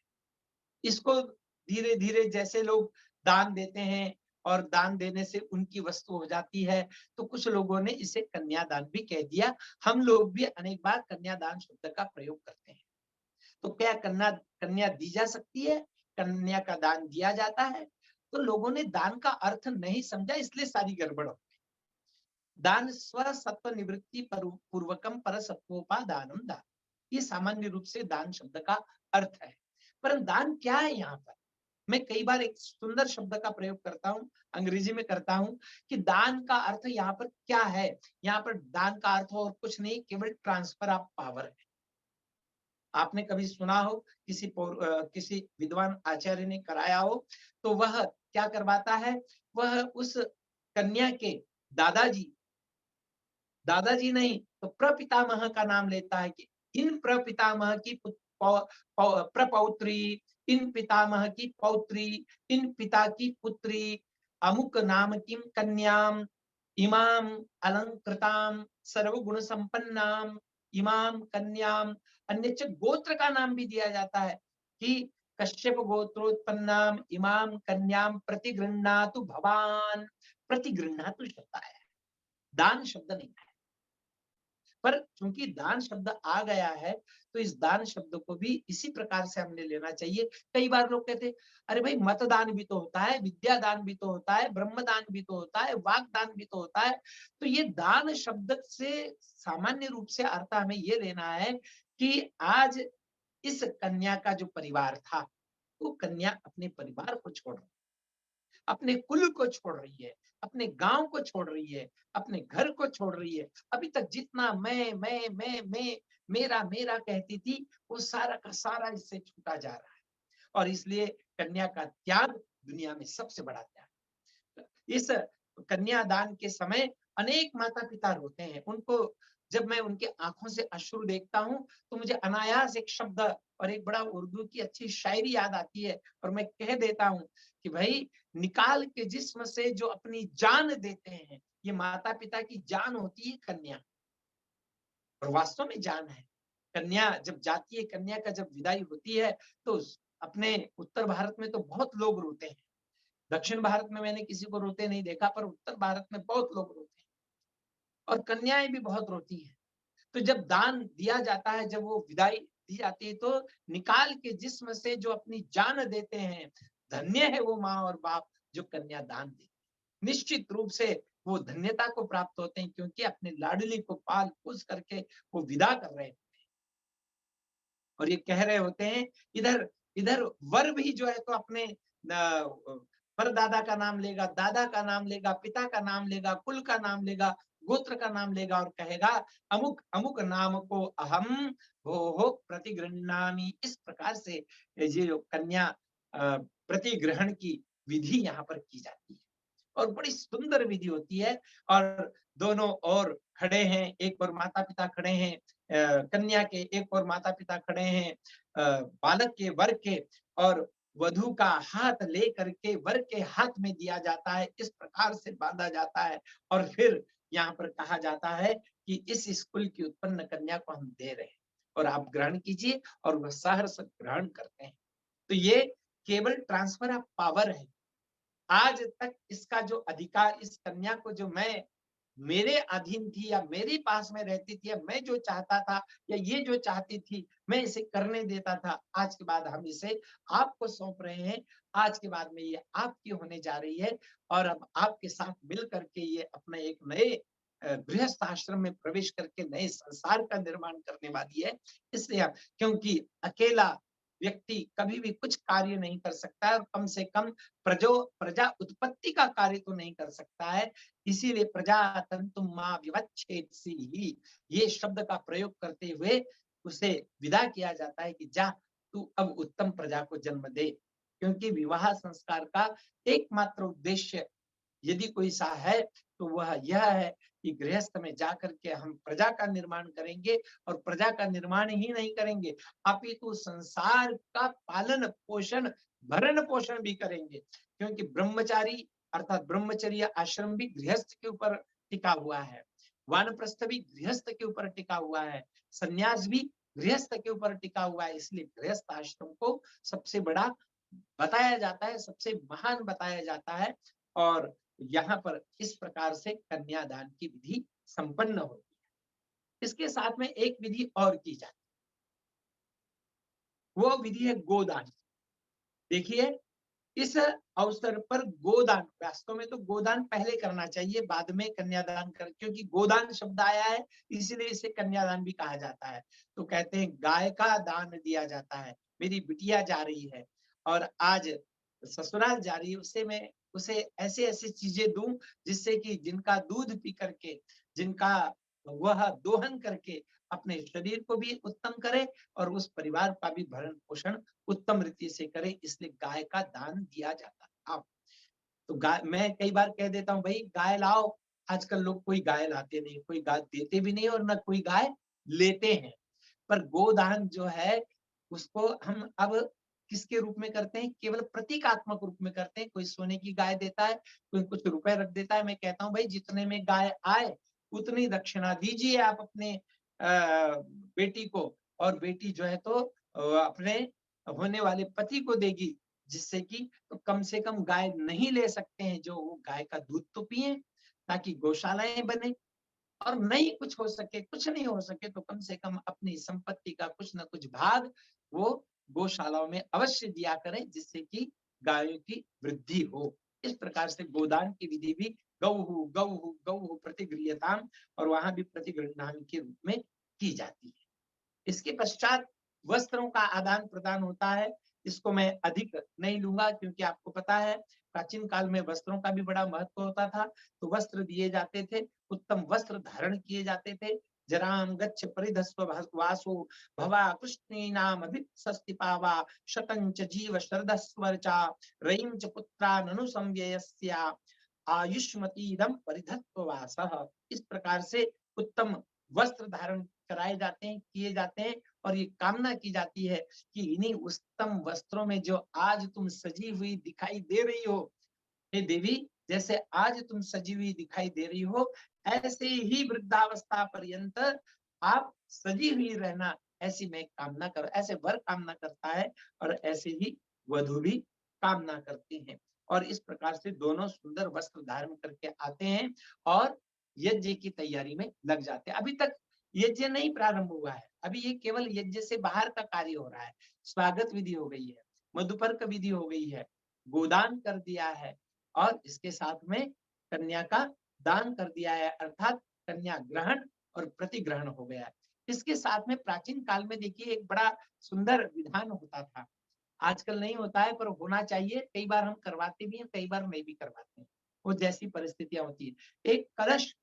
इसको धीरे धीरे जैसे लोग दान देते हैं और दान देने से उनकी वस्तु हो जाती है, तो कुछ लोगों ने इसे कन्यादान भी कह दिया। हम लोग भी अनेक बार कन्यादान शब्द का प्रयोग करते हैं। तो क्या कन्या कन्या दी जा सकती है? कन्या का दान दिया जाता है? तो लोगों ने दान का अर्थ नहीं समझा, इसलिए सारी गड़बड़ हो गई। दान स्व सत्व निवृत्ति पूर्वकम पर सत्वोपादानम दान, ये सामान्य रूप से दान शब्द का अर्थ है। पर दान क्या है यहाँ पर? मैं कई बार एक सुंदर शब्द का प्रयोग करता हूँ, अंग्रेजी में करता हूँ कि दान का अर्थ यहाँ पर क्या है? यहाँ पर दान का अर्थ और कुछ नहीं, केवल ट्रांसफर ऑफ पावर है। आपने कभी सुना हो किसी विद्वान आचार्य ने कराया हो, तो वह क्या करवाता है? वह उस कन्या के दादाजी दादाजी नहीं तो प्रपितामह का नाम लेता है कि इन प्रपितामह की प्रपौत्री, इन पितामह की पौत्री, इन पिता की पुत्री, अमुक नाम किम कन्याम इमाम अलंकृताम सर्वगुण संपन्नाम इमाम कन्याम। अन्यच्च गोत्र का नाम भी दिया जाता है कि कश्यप गोत्रोत्पन्नाम इमाम कन्याम प्रतिगृह्णातु भवान। प्रतिगृह्णातु शब्द आया है, दान शब्द नहीं है। पर चूंकि दान शब्द आ गया है, तो इस दान शब्द को भी इसी प्रकार से हमने लेना चाहिए। कई बार लोग कहते हैं, अरे भाई मतदान भी तो होता है, विद्यादान भी तो होता है, ब्रह्मदान भी तो होता है, वागदान भी तो होता है। तो ये दान शब्द से सामान्य रूप से अर्थ हमें ये लेना है कि आज इस कन्या का जो परिवार था, वो कन्या अपने परिवार को छोड़ रही है, अपने कुल को छोड़ रही है, अपने गांव को छोड़ रही है, अपने घर को छोड़ रही है। अभी तक जितना मैं मेरा मेरा कहती थी, वो सारा का सारा इससे छूटा जा रहा है। और इसलिए कन्या का त्याग दुनिया में सबसे बड़ा त्याग। इस कन्यादान के समय अनेक माता पिता रोते हैं। उनको जब मैं उनके आंखों से अश्रु देखता हूँ, तो मुझे अनायास एक शब्द और एक बड़ा उर्दू की अच्छी शायरी याद आती है और मैं कह देता हूँ कि भाई, निकाल के जिस्म से जो अपनी जान देते हैं, ये माता पिता की जान होती है कन्या, और वास्तव में जान है। कन्या जब जाती है, कन्या का जब विदाई होती है, तो अपने उत्तर भारत में तो बहुत लोग रोते हैं। दक्षिण भारत में मैंने किसी को रोते नहीं देखा, पर उत्तर भारत में बहुत लोग रोते हैं और कन्याएं भी बहुत रोती हैं। तो जब दान दिया जाता है, जब वो विदाई दी जाती है, तो निकाल के जिस्म से जो अपनी जान देते हैं, धन्य है वो माँ और बाप जो कन्या दान देते हैं। निश्चित रूप से वो धन्यता को प्राप्त होते हैं, क्योंकि अपने लाडली को पाल पोस करके वो विदा कर रहे हैं और ये कह रहे होते हैं, इधर इधर वर भी जो है तो अपने परदादा का नाम लेगा, दादा का नाम लेगा, पिता का नाम लेगा, कुल का नाम लेगा, गोत्र का नाम लेगा और कहेगा, अमुक अमुक नाम को अहम हो प्रतिगृह्णामि। इस प्रकार से ये जो कन्या प्रतिग्रहण की विधि यहाँ पर की जाती है और बड़ी सुंदर विधि होती है। और दोनों ओर खड़े हैं, एक और माता पिता खड़े हैं, कन्या के एक और माता पिता खड़े हैं, बालक के वर के, और वधु का हाथ लेकर के वर के हाथ में दिया जाता है, इस प्रकार से बांधा जाता है। और फिर यहाँ पर कहा जाता है कि इस स्कूल की उत्पन्न कन्या को हम दे रहे हैं और आप ग्रहण कीजिए, और वह सहर्ष ग्रहण करते हैं। तो ये केवल ट्रांसफर ऑफ पावर है। आज तक इसका जो अधिकार, इस कन्या को जो मैं मेरे अधीन थी या मेरे पास में रहती थी, या मैं जो चाहता था या ये जो चाहती थी मैं इसे करने देता था, आज के बाद हम इसे आपको सौंप रहे हैं। आज के बाद में ये आपकी होने जा रही है और अब आपके साथ मिल करके ये अपना एक नए गृहस्थ आश्रम में प्रवेश करके नए संसार का निर्माण करने वाली है। इसलिए क्योंकि अकेला व्यक्ति कभी भी कुछ कार्य नहीं कर सकता है और कम से कम प्रजा उत्पत्ति का कार्य तो नहीं कर सकता है। इसीलिए प्रजा तंतुम मां विवच्छेदसी ही, ये शब्द का प्रयोग करते हुए उसे विदा किया जाता है कि जा तू अब उत्तम प्रजा को जन्म दे। क्योंकि विवाह संस्कार का एकमात्र उद्देश्य यदि कोई सा है तो वह यह है कि गृहस्थ में जाकर के हम प्रजा का निर्माण करेंगे और प्रजा का निर्माण ही नहीं करेंगे अपितु संसार का पालन पोषण भरण पोषण भी करेंगे। क्योंकि ब्रह्मचारी अर्थात ब्रह्मचर्य आश्रम भी गृहस्थ के ऊपर टिका हुआ है, वानप्रस्थ भी गृहस्थ के ऊपर टिका हुआ है, संन्यास भी गृहस्थ के ऊपर टिका हुआ है। इसलिए गृहस्थ आश्रम को सबसे बड़ा बताया जाता है, सबसे महान बताया जाता है। और यहाँ पर इस प्रकार से कन्यादान की विधि संपन्न होती है। इसके साथ में एक विधि और की जाती है, वो विधि है गोदान। देखिए, इस अवसर पर गोदान, वास्तव में तो गोदान पहले करना चाहिए, बाद में कन्यादान कर, क्योंकि गोदान शब्द आया है इसीलिए इसे कन्यादान भी कहा जाता है। तो कहते हैं गाय का दान दिया जाता है, मेरी बिटिया जा रही है और आज ससुराल जा रही है, उसे मैं उसे ऐसे ऐसे चीजें दूं जिससे कि जिनका दूध पी करके, जिनका वह दोहन करके अपने शरीर को भी उत्तम करे और उस परिवार का भी भरण पोषण उत्तम रीति से करे। इसलिए गाय का दान दिया जाता था। तो गाय, मैं कई बार कह देता हूँ भाई गाय लाओ, आजकल लोग कोई गाय लाते नहीं, कोई गाय देते भी नहीं और ना कोई गाय लेते हैं। पर गोदान जो है उसको हम अब किसके रूप में करते हैं, केवल प्रतीकात्मक रूप में करते हैं। कोई सोने की गाय देता है, कोई कुछ रुपए रख देता है। मैं कहता हूँ भाई जितने में गाय आए उतनी दक्षिणा दीजिए आप अपने बेटी को, और बेटी जो है तो अपने होने वाले पति को देगी, जिससे कि तो कम से कम गाय नहीं ले सकते हैं जो वो गाय का दूध तो पिए, ताकि गौशालाएं बने। और नहीं कुछ हो सके, कुछ नहीं हो सके तो कम से कम अपनी संपत्ति का कुछ न कुछ भाग वो गौशालाओं में अवश्य दिया करें, जिससे कि गायों की वृद्धि हो। इस प्रकार से गोदान की विधि भी गौहु गौहु गौहु प्रतिगृह्यताम, और वहां भी प्रतिगृह्णाम के रूप में की जाती है। इसके पश्चात वस्त्रों का आदान प्रदान होता है। इसको मैं अधिक नहीं लूंगा क्योंकि आपको पता है प्राचीन काल में वस्त्रों का भी बड़ा महत्व होता था। तो वस्त्र दिए जाते थे, उत्तम वस्त्र धारण किए जाते थे। जराम गच्छ परिधस्व वासो भवा कृष्णीनाम अभिप्सस्तिपावा शतंच जीव शरदस्वर्चा रयिं च पुत्रा ननु संव्ययस्या आयुष्मतीदम परिधत्व वासः। इस प्रकार से उत्तम वस्त्र धारण कराए जाते हैं, किए जाते हैं, और ये कामना की जाती है कि इन्हीं उत्तम वस्त्रों में जो आज तुम सजी हुई दिखाई दे रही हो, हे देवी, जैसे आज तुम सजी हुई दिखाई दे रही हो ऐसे ही वृद्धावस्था पर्यंत आप सजी हुई रहना, ऐसी मैं कामना कर, ऐसे वर कामना करता है और ऐसे ही वधु भी कामना करती हैं। और इस प्रकार से दोनों सुंदर वस्त्र धारण करके आते हैं और यज्ञ की तैयारी में लग जाते हैं। अभी तक यज्ञ नहीं प्रारंभ हुआ है, अभी ये केवल यज्ञ से बाहर का कार्य हो रहा है। स्वागत विधि हो गई है, मधुपर्क विधि हो गई है, गोदान कर दिया है और इसके साथ में कन्या का दान कर दिया है, अर्थात कन्या ग्रहण और प्रतिग्रहण हो गया है। इसके साथ में प्राचीन काल में देखिए एक बड़ा सुंदर विधान होता था, आजकल नहीं होता है पर होना चाहिए। कई बार हम करवाते भी हैं, कई बार नहीं भी करवाते हैं, वो जैसी परिस्थितियां होती है। एक कलश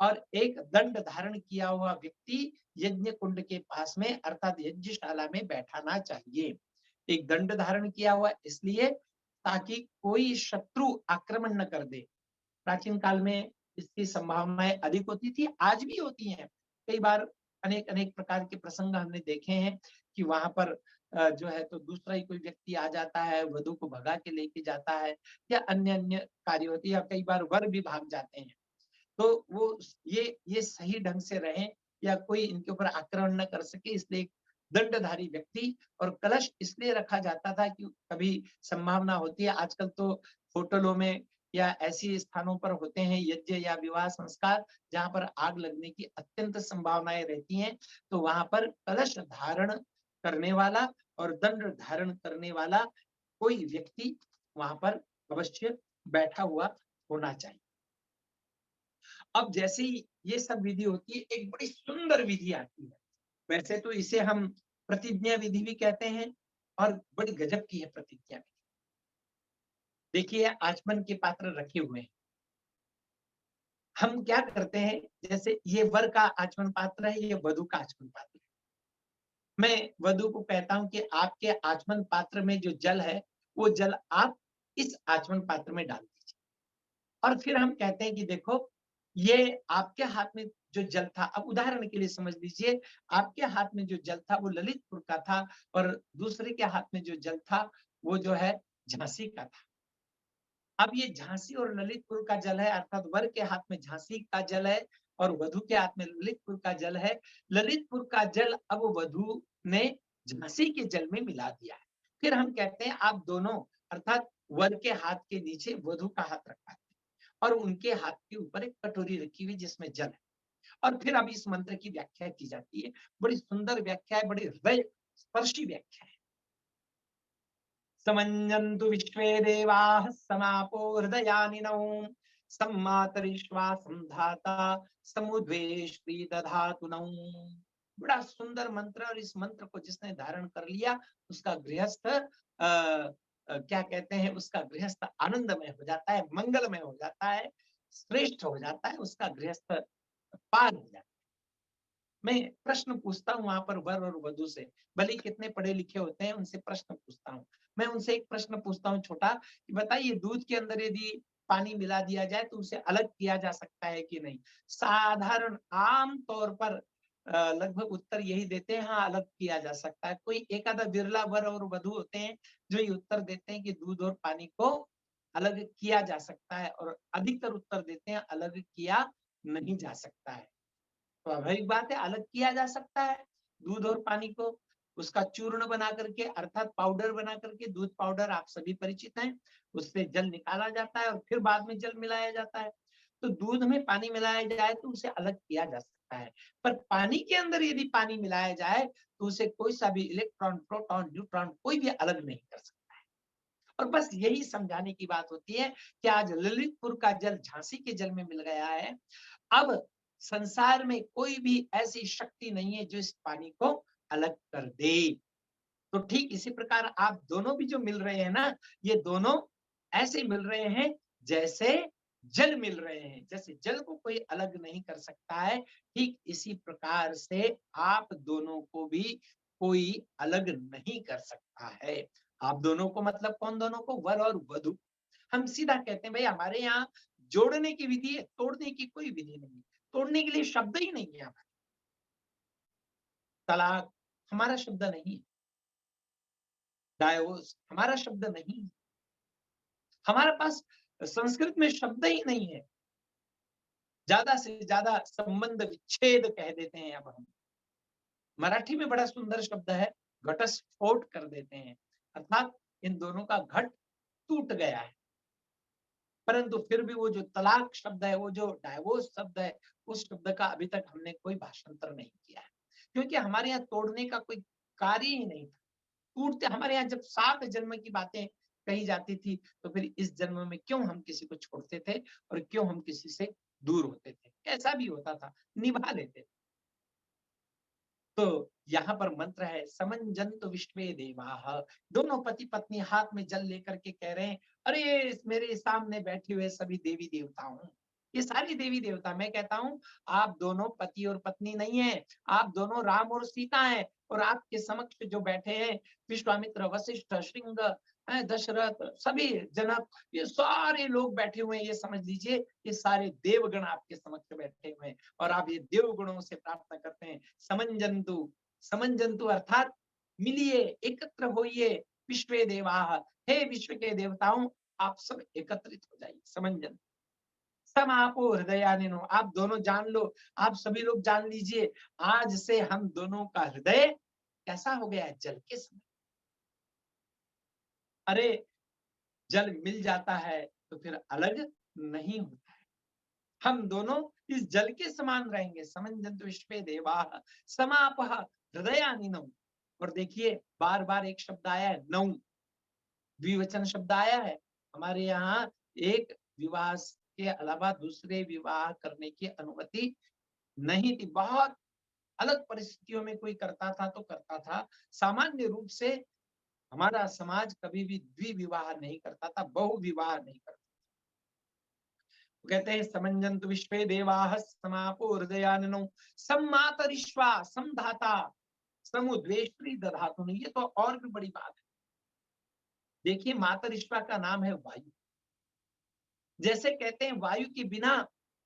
और एक दंड धारण किया हुआ व्यक्ति यज्ञ कुंड के पास में अर्थात यज्ञशाला में बैठाना चाहिए। एक दंड धारण किया हुआ इसलिए ताकि कोई शत्रु आक्रमण न कर दे। प्राचीन काल में इसकी संभावनाएं अधिक होती थी, आज भी होती हैं। कई बार अनेक अनेक प्रकार के प्रसंग हमने देखे हैं कि वहां पर जो है तो दूसरा ही कोई व्यक्ति आ जाता है, वधु को भगा के लेके जाता है, या अन्य अन्य कार्य होती है, या कई बार वर भी भाग जाते हैं। तो वो ये सही ढंग से रहें या कोई इनके ऊपर आक्रमण न कर सके, इसलिए दंडधारी व्यक्ति। और कलश इसलिए रखा जाता था कि कभी संभावना होती है, आजकल तो होटलों में या ऐसी स्थानों पर होते हैं यज्ञ या विवाह संस्कार जहाँ पर आग लगने की अत्यंत संभावनाएं रहती हैं, तो वहां पर कलश धारण करने वाला और दंड धारण करने वाला कोई व्यक्ति वहां पर अवश्य बैठा हुआ होना चाहिए। अब जैसे ही ये सब विधि होती है, एक बड़ी सुंदर विधि आती है। वैसे तो इसे हम प्रतिज्ञा विधि भी कहते हैं, और बड़ी गजब की है प्रतिज्ञा विधि। देखिए, आचमन के पात्र रखे हुए हैं। हम क्या करते हैं, जैसे ये वर का आचमन पात्र है, ये वधु का आचमन पात्र है। मैं वधु को कहता हूं कि आपके आचमन पात्र में जो जल है, वो जल आप इस आचमन पात्र में डाल दीजिए। और फिर हम कहते हैं कि देखो, ये आपके हाथ में जो जल था, अब उदाहरण के लिए समझ लीजिए, आपके हाथ में जो जल था वो ललितपुर का था, और दूसरे के हाथ में जो जल था वो जो है झांसी का था। अब ये झांसी और ललितपुर का जल है, अर्थात वर के हाथ में झांसी का जल है और वधु के हाथ में ललितपुर का जल है। ललितपुर का जल अब वधु ने झांसी के जल में मिला दिया है। फिर हम कहते हैं आप दोनों, अर्थात वर के हाथ के नीचे वधु का हाथ रखा है और उनके हाथ के ऊपर एक कटोरी रखी हुई जिसमें जल है। और फिर अब इस मंत्र की व्याख्या की जाती है। बड़ी सुंदर व्याख्या है, बड़ी हृदय स्पर्शी व्याख्या है। समञ्जन्तु विश्वे देवाः समापो हृदयानिनौ सम्मातरिश्वासं धाता समुद्वेष्टि दधातु नौ। बड़ा सुंदर मंत्र, और इस मंत्र को जिसने धारण कर लिया उसका गृहस्थ क्या कहते हैं, उसका गृहस्थ आनंदमय हो जाता है, मंगलमय हो जाता है, श्रेष्ठ हो जाता है, उसका गृहस्थ पार हो जाता है। मैं प्रश्न पूछता हूँ वहां पर वर और वधु से, भले ही कितने पढ़े लिखे होते हैं, उनसे प्रश्न पूछता हूँ। मैं उनसे एक प्रश्न पूछता हूँ छोटा, कि बताइए, दूध के अंदर यदि पानी मिला दिया जाए तो उसे अलग किया जा सकता है कि नहीं? साधारण आम तौर पर लगभग उत्तर यही देते हैं, हाँ अलग किया जा सकता है। कोई एक आधा बिरला वर और वधु होते हैं जो ये उत्तर देते हैं कि दूध और पानी को अलग किया जा सकता है, और अधिकतर उत्तर देते हैं अलग किया नहीं जा सकता है। स्वाभाविक बात है, अलग किया जा सकता है दूध और पानी को। उसका चूर्ण बना करके, अर्थात पाउडर बना करके, दूध पाउडर आप सभी परिचित हैं, उससे जल निकाला जाता है और फिर बाद में जल मिलाया जाता है। तो दूध में पानी मिलाया जाए तो उसे अलग किया जा सकता है, पर पानी के अंदर यदि पानी मिलाया जाए तो उसे कोई सा भी इलेक्ट्रॉन, प्रोटॉन, न्यूट्रॉन कोई भी अलग नहीं कर सकता है। और बस यही समझाने की बात होती है कि आज ललितपुर का जल झांसी के जल में मिल गया है। अब संसार में कोई भी ऐसी शक्ति नहीं है जो इस पानी को अलग कर दे। तो ठीक इसी प्रकार आप दोनों भी जो मिल रहे हैं ना, ये दोनों ऐसे मिल रहे हैं जैसे जल मिल रहे हैं। जैसे जल को कोई अलग नहीं कर सकता है, ठीक इसी प्रकार से आप दोनों को भी कोई अलग नहीं कर सकता है। आप दोनों को मतलब कौन दोनों को? वर और वधु। हम सीधा कहते हैं भाई हमारे यहाँ जोड़ने की विधि है, तोड़ने की कोई विधि नहीं है। तोड़ने के लिए शब्द ही नहीं है हमारे। तलाक हमारा शब्द नहीं है, डाइवोर्स हमारा शब्द नहीं है, हमारे पास संस्कृत में शब्द ही नहीं है। ज्यादा से ज्यादा संबंध विच्छेद कह देते हैं अब हम। मराठी में बड़ा सुंदर शब्द है, घटस्फोट कर देते हैं, अर्थात इन दोनों का घट टूट गया है। परंतु फिर भी वो जो तलाक शब्द है, वो जो डाइवोर्स शब्द है, उस शब्द का अभी तक हमने कोई भाषांतर नहीं किया है, क्योंकि हमारे यहाँ तोड़ने का कोई कार्य ही नहीं था। टूटते हमारे यहाँ जब 7 जन्म की बातें कही जाती थी, तो फिर इस जन्म में क्यों हम किसी को छोड़ते थे और क्यों हम किसी से दूर होते थे? ऐसा भी होता था, निभा लेते थे। तो यहाँ पर मंत्र है, समंजन्तु विश्वे देवाः। दोनों पति पत्नी हाथ में जल लेकर के कह रहे हैं, अरे मेरे सामने बैठे हुए सभी देवी देवताओं, ये सारी देवी देवता, मैं कहता हूँ आप दोनों पति और पत्नी नहीं है, आप दोनों राम और सीता हैं। और आपके समक्ष जो बैठे हैं विश्वामित्र, वशिष्ठ, श्रृंग, दशरथ, सभी जनक, ये सारे लोग बैठे हुए हैं। ये समझ लीजिए ये सारे देवगण आपके समक्ष बैठे हुए हैं, और आप ये देवगणों से प्रार्थना करते हैं, समंजन्तु। समंजन्तु अर्थात मिलिए, एकत्र होइए, विश्वे देवाः, हे विश्व के देवताओं, आप सब एकत्रित हो जाइए। समंजन सम आपो हृदयानिनो, आप दोनों जान लो, आप सभी लोग जान लीजिए, आज से हम दोनों का हृदय कैसा हो गया है जल के समान। अरे जल मिल जाता है तो फिर अलग नहीं होता है। हम दोनों इस जल के समान रहेंगे। समंजंत विश्वे देवाः समापः हृदयानिनौ। और देखिए बार बार एक शब्द आया है नौ, द्विवचन शब्द आया है। हमारे यहाँ एक विवाह के अलावा दूसरे विवाह करने की अनुमति नहीं थी। बहुत अलग परिस्थितियों में कोई करता था तो करता था। सामान्य रूप से हमारा समाज कभी भी द्विविवाह नहीं करता था, बहुविवाह नहीं करता। कहते हैं समंजंत विश्वे देवाः समापो हृदयानिनौ सम्मातरिश्वा समधाता समुद्वेष्टि दधातु। ये तो और भी बड़ी बात है। देखिए मातरिश्वा का नाम है वायु। जैसे कहते हैं वायु के बिना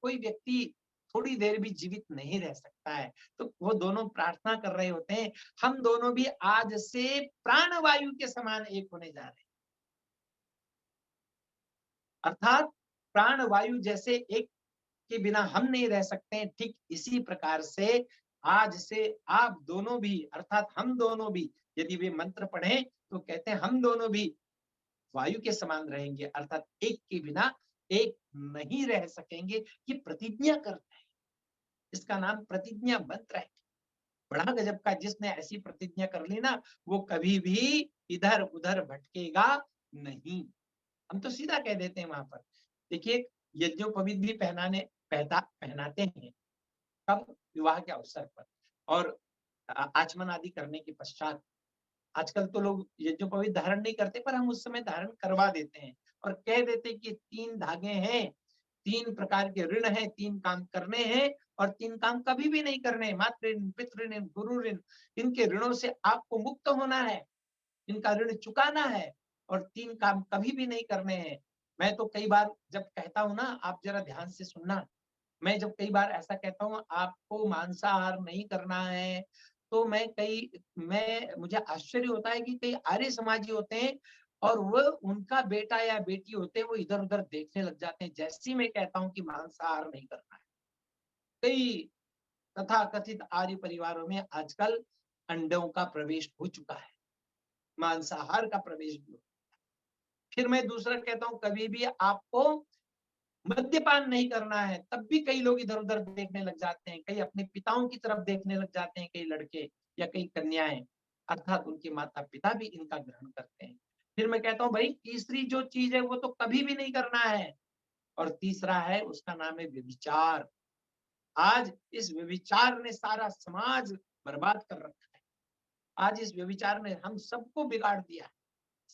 कोई व्यक्ति थोड़ी देर भी जीवित नहीं रह सकता है, तो वो दोनों प्रार्थना कर रहे होते हैं, हम दोनों भी आज से प्राण वायु के समान एक होने जा रहे हैं। अर्थात प्राण वायु जैसे एक के बिना हम नहीं रह सकते हैं, ठीक इसी प्रकार से आज से आप दोनों भी अर्थात हम दोनों भी यदि वे मंत्र पढ़ें तो कहते हैं हम दोनों भी वायु के समान रहेंगे, अर्थात एक के बिना एक नहीं रह सकेंगे। ये प्रतिज्ञा करते हैं, इसका नाम प्रतिज्ञा मंत्र है। बड़ा गजब का, जिसने ऐसी प्रतिज्ञा कर ली ना वो कभी भी इधर उधर भटकेगा नहीं। हम तो सीधा कह देते हैं वहां पर। देखिए यज्ञोपवीत भी पहनाते हैं कब, विवाह के अवसर पर और आचमन आदि करने के पश्चात। आजकल तो लोग यज्ञोपवीत धारण नहीं करते, पर हम उस समय धारण करवा देते हैं और कह देते हैं कि 3 धागे हैं, 3 प्रकार के ऋण हैं, 3 काम करने हैं और 3 काम कभी भी नहीं करने। मातृ ऋण, पितृ ऋण, गुरु ऋण, इनके ऋणों से आपको मुक्त होना है, इनका ऋण चुकाना है और 3 काम कभी भी नहीं करने हैं। मैं तो कई बार जब कहता हूँ ना, आप जरा ध्यान से सुनना, मैं जब कई बार ऐसा कहता हूँ आपको मांसाहार नहीं करना है, तो मैं मुझे आश्चर्य होता है कि कई आर्य समाजी होते हैं और वो उनका बेटा या बेटी होते हैं वो इधर-उधर देखने लग जाते हैं जैसे ही मैं कहता हूँ कि मांसाहार नहीं करना है। कई तथाकथित आर्य परिवारों में आजकल अंडों का प्रवेश हो चुका है, मांसाहार का प्रवेश भी हो। फिर मैं दूसरा कहता हूँ कभी भी आपको मद्यपान नहीं करना है, तब भी कई लोग इधर-उधर देखने लग जाते हैं, कई अपने पिताओं की तरफ देखने लग जाते हैं, कई लड़के या कई कन्याएं, अर्थात उनके माता-पिता भी इनका ग्रहण करते हैं। फिर मैं कहता हूँ भाई तीसरी जो चीज है वो तो कभी भी नहीं करना है और तीसरा है उसका नाम है व्यभिचार। आज इस व्यभिचार ने सारा समाज बर्बाद कर रखा है। आज इस व्यभिचार ने हम सबको बिगाड़ दिया है।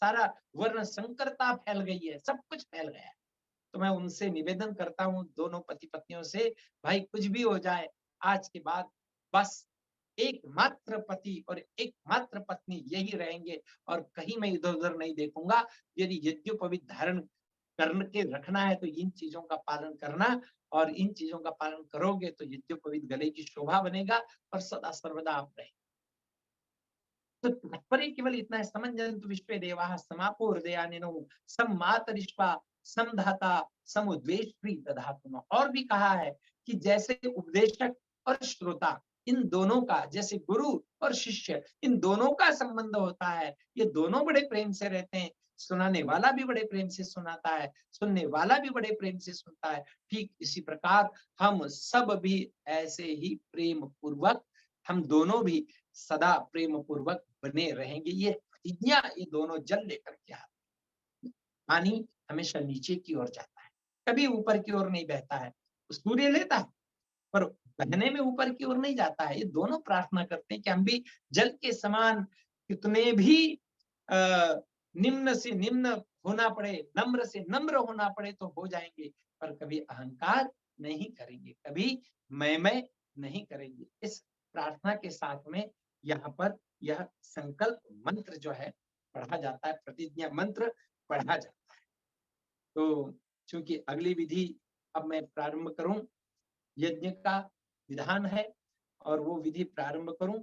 सारा वर्ण संकरता फैल गई है, सब कुछ फैल गया है। तो मैं उनसे निवेदन करता हूँ दोनों पति पत्नियों से, भाई कुछ भी हो जाए आज के बाद बस एकमात्र पति और एकमात्र पत्नी यही रहेंगे और कहीं मैं इधर-उधर नहीं देखूंगा। यदि यज्ञोपवीत धारण करके रखना है तो इन चीजों का पालन करना और इन चीजों का पालन करोगे तो यज्ञोपवीत गले की शोभा बनेगा और सदा सर्वदा आप रहेंगे। तो तात्पर्य केवल इतना है, समंजन्तु विश्वे देवाः समापो हृदयानिनौ सम्मातरिष्वा समधाता समुद्वेष्टि दधातु। और भी कहा है कि जैसे उपदेशक और श्रोता इन दोनों का, जैसे गुरु और शिष्य इन दोनों का संबंध होता है, ये दोनों बड़े प्रेम से रहते हैं। सुनाने वाला भी बड़े प्रेम से सुनाता है, सुनने वाला भी बड़े प्रेम से सुनता है। ठीक इसी प्रकार हम सब भी ऐसे ही प्रेम पूर्वक, हम दोनों भी सदा प्रेम पूर्वक बने रहेंगे। ये प्रतिज्ञा ये दोनों जल लेकर के आते हैं। पानी हमेशा नीचे की ओर जाता है, कभी ऊपर की ओर नहीं बहता है। सूर्य लेता है पर बहने में ऊपर की ओर नहीं जाता है। ये दोनों प्रार्थना करते हैं कि हम भी जल के समान कितने भी निम्न से निम्न होना पड़े, नम्र से नम्र होना पड़े तो हो जाएंगे, पर कभी अहंकार नहीं करेंगे, कभी मैं नहीं करेंगे। इस प्रार्थना के साथ में यहाँ पर यह संकल्प मंत्र जो है पढ़ा जाता है, प्रतिज्ञा मंत्र पढ़ा जाता है। तो चूंकि अगली विधि अब मैं प्रारंभ करूं, यज्ञ का विधान है और वो विधि प्रारंभ करूं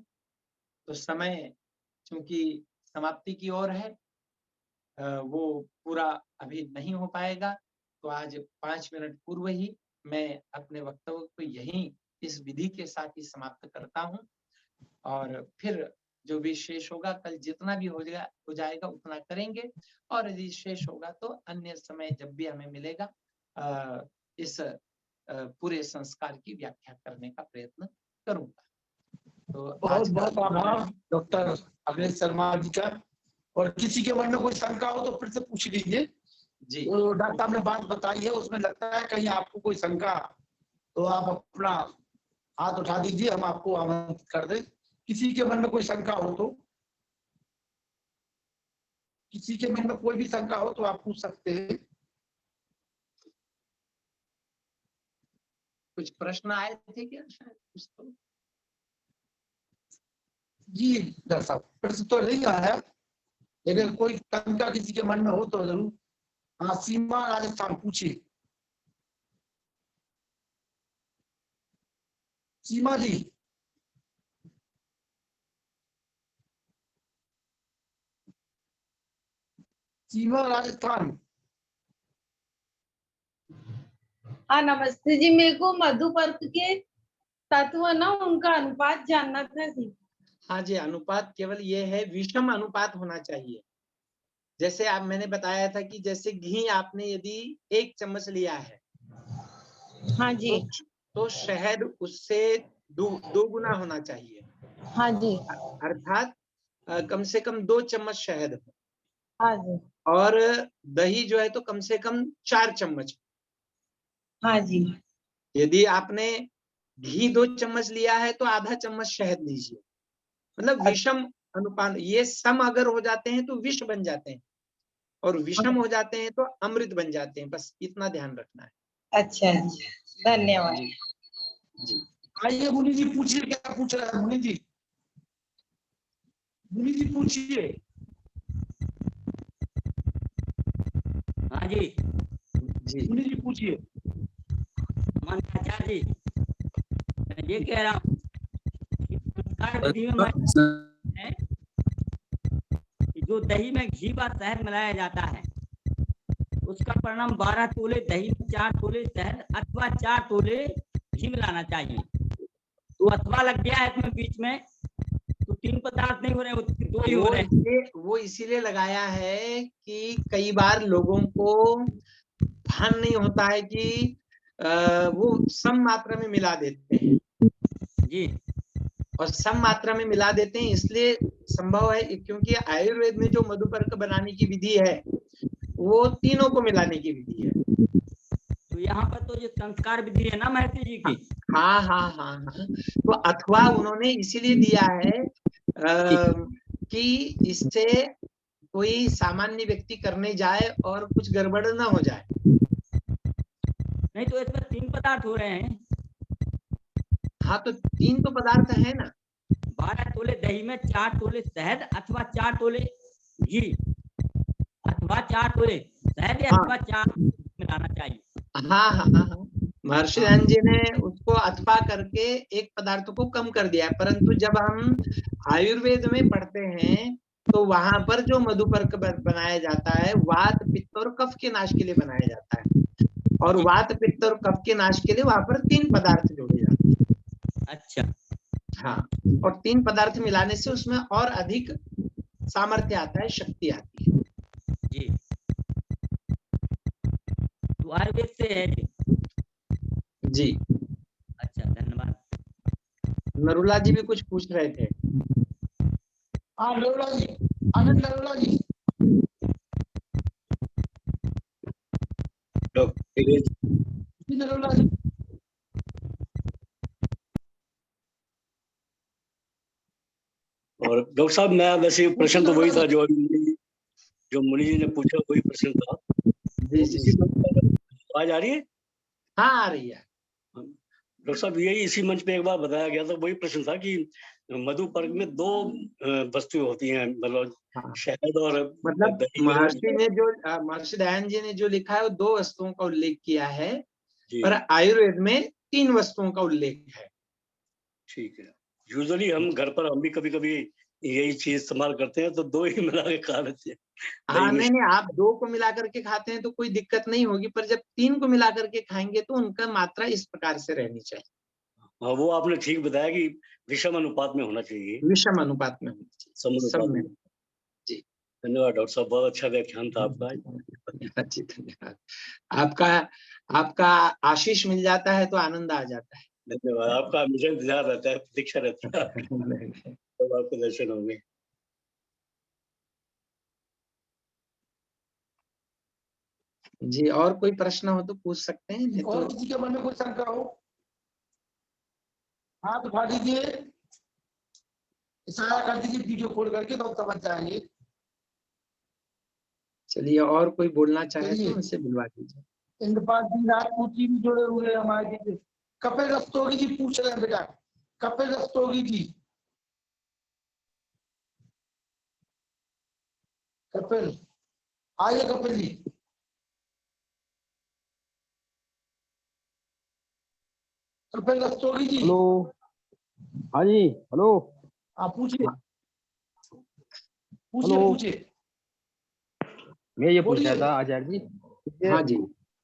तो समय चूंकि समाप्ति की ओर है, वो पूरा अभी नहीं हो पाएगा। तो आज 5 मिनट पूर्व ही मैं अपने वक्तव्य को यहीं इस विधि के साथ ही समाप्त करता हूं और फिर जो भी शेष होगा कल जितना भी हो जाएगा उतना करेंगे, और यदि शेष होगा तो अन्य समय जब भी हमें मिलेगा इस पूरे संस्कार की व्याख्या करने का प्रयत्न करूंगा। तो बहुत बहुत आभार डॉक्टर अखिलेश शर्मा जी का। और किसी के मन में कोई शंका हो तो फिर से पूछ लीजिए जी। तो डॉक्टर साहब ने बात बताई है, उसमें लगता है कहीं आपको कोई शंका तो आप अपना हाथ उठा दीजिए, हम आपको आमंत्रित कर दें। किसी के मन में कोई शंका हो तो, किसी के मन में कोई भी शंका हो तो आप पूछ सकते हैं। कुछ प्रश्न आए थे क्या शायद कुछ तो? जी डॉक्टर साहब, प्रश्न तो नहीं आया है, लेकिन कोई शंका किसी के मन में हो तो जरूर। हाँ, सीमा राजस्थान पूछिए। सीमा जी। सीमा राजस्थान। हाँ नमस्ते जी, मेरे को मधुपर्क के तत्व ना उनका अनुपात जानना था जी। हाँ जी, अनुपात केवल ये है, विषम अनुपात होना चाहिए। जैसे आप मैंने बताया था कि जैसे घी आपने यदि 1 चम्मच लिया है, हाँ जी। तो शहद उससे दो गुना होना चाहिए। हाँ जी। अर्थात कम से कम 2 चम्मच शहद हो। हाँ जी। और दही जो है तो कम से कम 4 चम्मच। हाँ जी। यदि आपने घी 2 चम्मच लिया है तो आधा चम्मच शहद लीजिए। मतलब विषम अनुपात। ये सम अगर हो जाते हैं तो विष बन जाते हैं, और विषम हो जाते हैं तो अमृत बन जाते हैं। बस इतना ध्यान रखना है। अच्छा जी, धन्यवाद जी जी। आइए मुनि जी पूछिए, क्या पूछ रहे हैं मुनि जी? मुनि जी पूछिए। हाँ जी जी मुनि जी पूछिए। आचार्य जी, मैं ये कह रहा हूँ संस्कार विधि में मैं है कि जो दही में घी व शहद मिलाया जाता है उसका परिणाम 12 तोले दही में 4 तोले शहद अथवा 4 तोले घी मिलाना चाहिए। तो अथवा लग गया है इसमें बीच में, तो 3 पदार्थ नहीं हो रहे, 2 ही हो रहे हैं। वो इसीलिए लगाया है कि कई बार लोगों को भान नहीं होता है कि वो सम मात्रा में मिला देते हैं जी। और सम मात्रा में मिला देते हैं, इसलिए संभव है क्योंकि आयुर्वेद में जो मधुपर्क बनाने की विधि है वो तीनों को मिलाने की विधि है। तो यहाँ पर तो ये संस्कार विधि है ना महर्षि जी की। हाँ हाँ हाँ हाँ। तो अथवा उन्होंने इसीलिए दिया है कि इससे कोई सामान्य व्यक्ति करने जाए और कुछ गड़बड़ ना हो जाए। नहीं तो इसमें 3 पदार्थ हो रहे हैं। हाँ तो 3 तो पदार्थ है ना। 12 तोले दही में 4 तोले शहद अथवा 4 तोले घी अथवा 4 तोले शहद अथवा 4 मिलाना चाहिए। हाँ हाँ हाँ। महर्षि दयानंद जी ने उसको अथवा करके एक पदार्थ को कम कर दिया है, परंतु जब हम आयुर्वेद में पढ़ते हैं तो वहां पर जो मधुपर्क बनाया जाता है वात पित्त और कफ के नाश के लिए बनाया जाता है, और वात पित्त और कफ के नाश के लिए वहां पर 3 पदार्थ जोड़े जाते हैं। अच्छा। हाँ, और 3 पदार्थ मिलाने से उसमें और अधिक सामर्थ्य आता है, शक्ति आती है। जी, तो आयुर्वेद से है जी। जी। अच्छा, धन्यवाद। नरुला जी भी कुछ पूछ रहे थे। हाँ नरुला जी, आनंद नरुला जी। नरुला जी। और डॉक्टर साहब, मैं वैसे प्रश्न तो वही था जो मुनि जी ने पूछा, वही प्रश्न था। जी जी। आवाज आ रही है? हाँ आ रही है। डॉक्टर साहब, यही इसी मंच पे एक बार बताया गया था, वही प्रश्न था कि मधुपर्क में 2 वस्तुएं होती हैं, मतलब शहद और मतलब दही। महर्षि दयानंद जी ने जो लिखा है वो 2 वस्तुओं का उल्लेख किया है, पर जी आयुर्वेद में 3 वस्तुओं का उल्लेख है। ठीक है। यूजुअली हम घर पर हम भी कभी कभी यही चीज इस्तेमाल करते हैं, तो 2 ही मिला के खा लेते हैं। हाँ नहीं नहीं, आप 2 को मिला करके खाते हैं तो कोई दिक्कत नहीं होगी, पर जब 3 को मिला करके खाएंगे तो उनका मात्रा इस प्रकार से रहनी चाहिए। हाँ, वो आपने ठीक बताया कि विषम अनुपात में होना चाहिए, विषम अनुपात में होनी चाहिए, सब समानुपात में। में। धन्यवाद डॉक्टर साहब, बहुत अच्छा व्याख्यान था आपका। धन्यवाद जी, धन्यवाद। आपका आपका आशीष मिल जाता है तो आनंद आ जाता है। धन्यवाद, आपका हमेशा इंतजार रहता है, प्रतीक्षा रहती है आपकी, कब आपके दर्शन होंगे। जी, और कोई प्रश्न हो तो पूछ सकते हैं, नहीं और तो किसी के मन में कोई शंका हो, हाथ उठा दीजिए, इशारा कर दीजिए वीडियो खोल करके, तो समझ जाएंगे। चलिए, और कोई बोलना चाहे चलिए। तो उनसे बुलवा दीजिए। इंद्रपाल सिंह राजपूत जी भी जुड़े हुए हैं हमारे जी। कपिल रस्तोगी जी पूछ रहे हैं बेटा, कपिल रस्तोगी जी, कपिल आइए, कपिल जी। कपिल रस्तोगी जी, हेलो, हाँ जी, हेलो, आप पूछिए, पूछिए हेलो। पूछिए। मैं ये पूछ रहा बोलिए। था आचार्य जी, ये हाँ जी,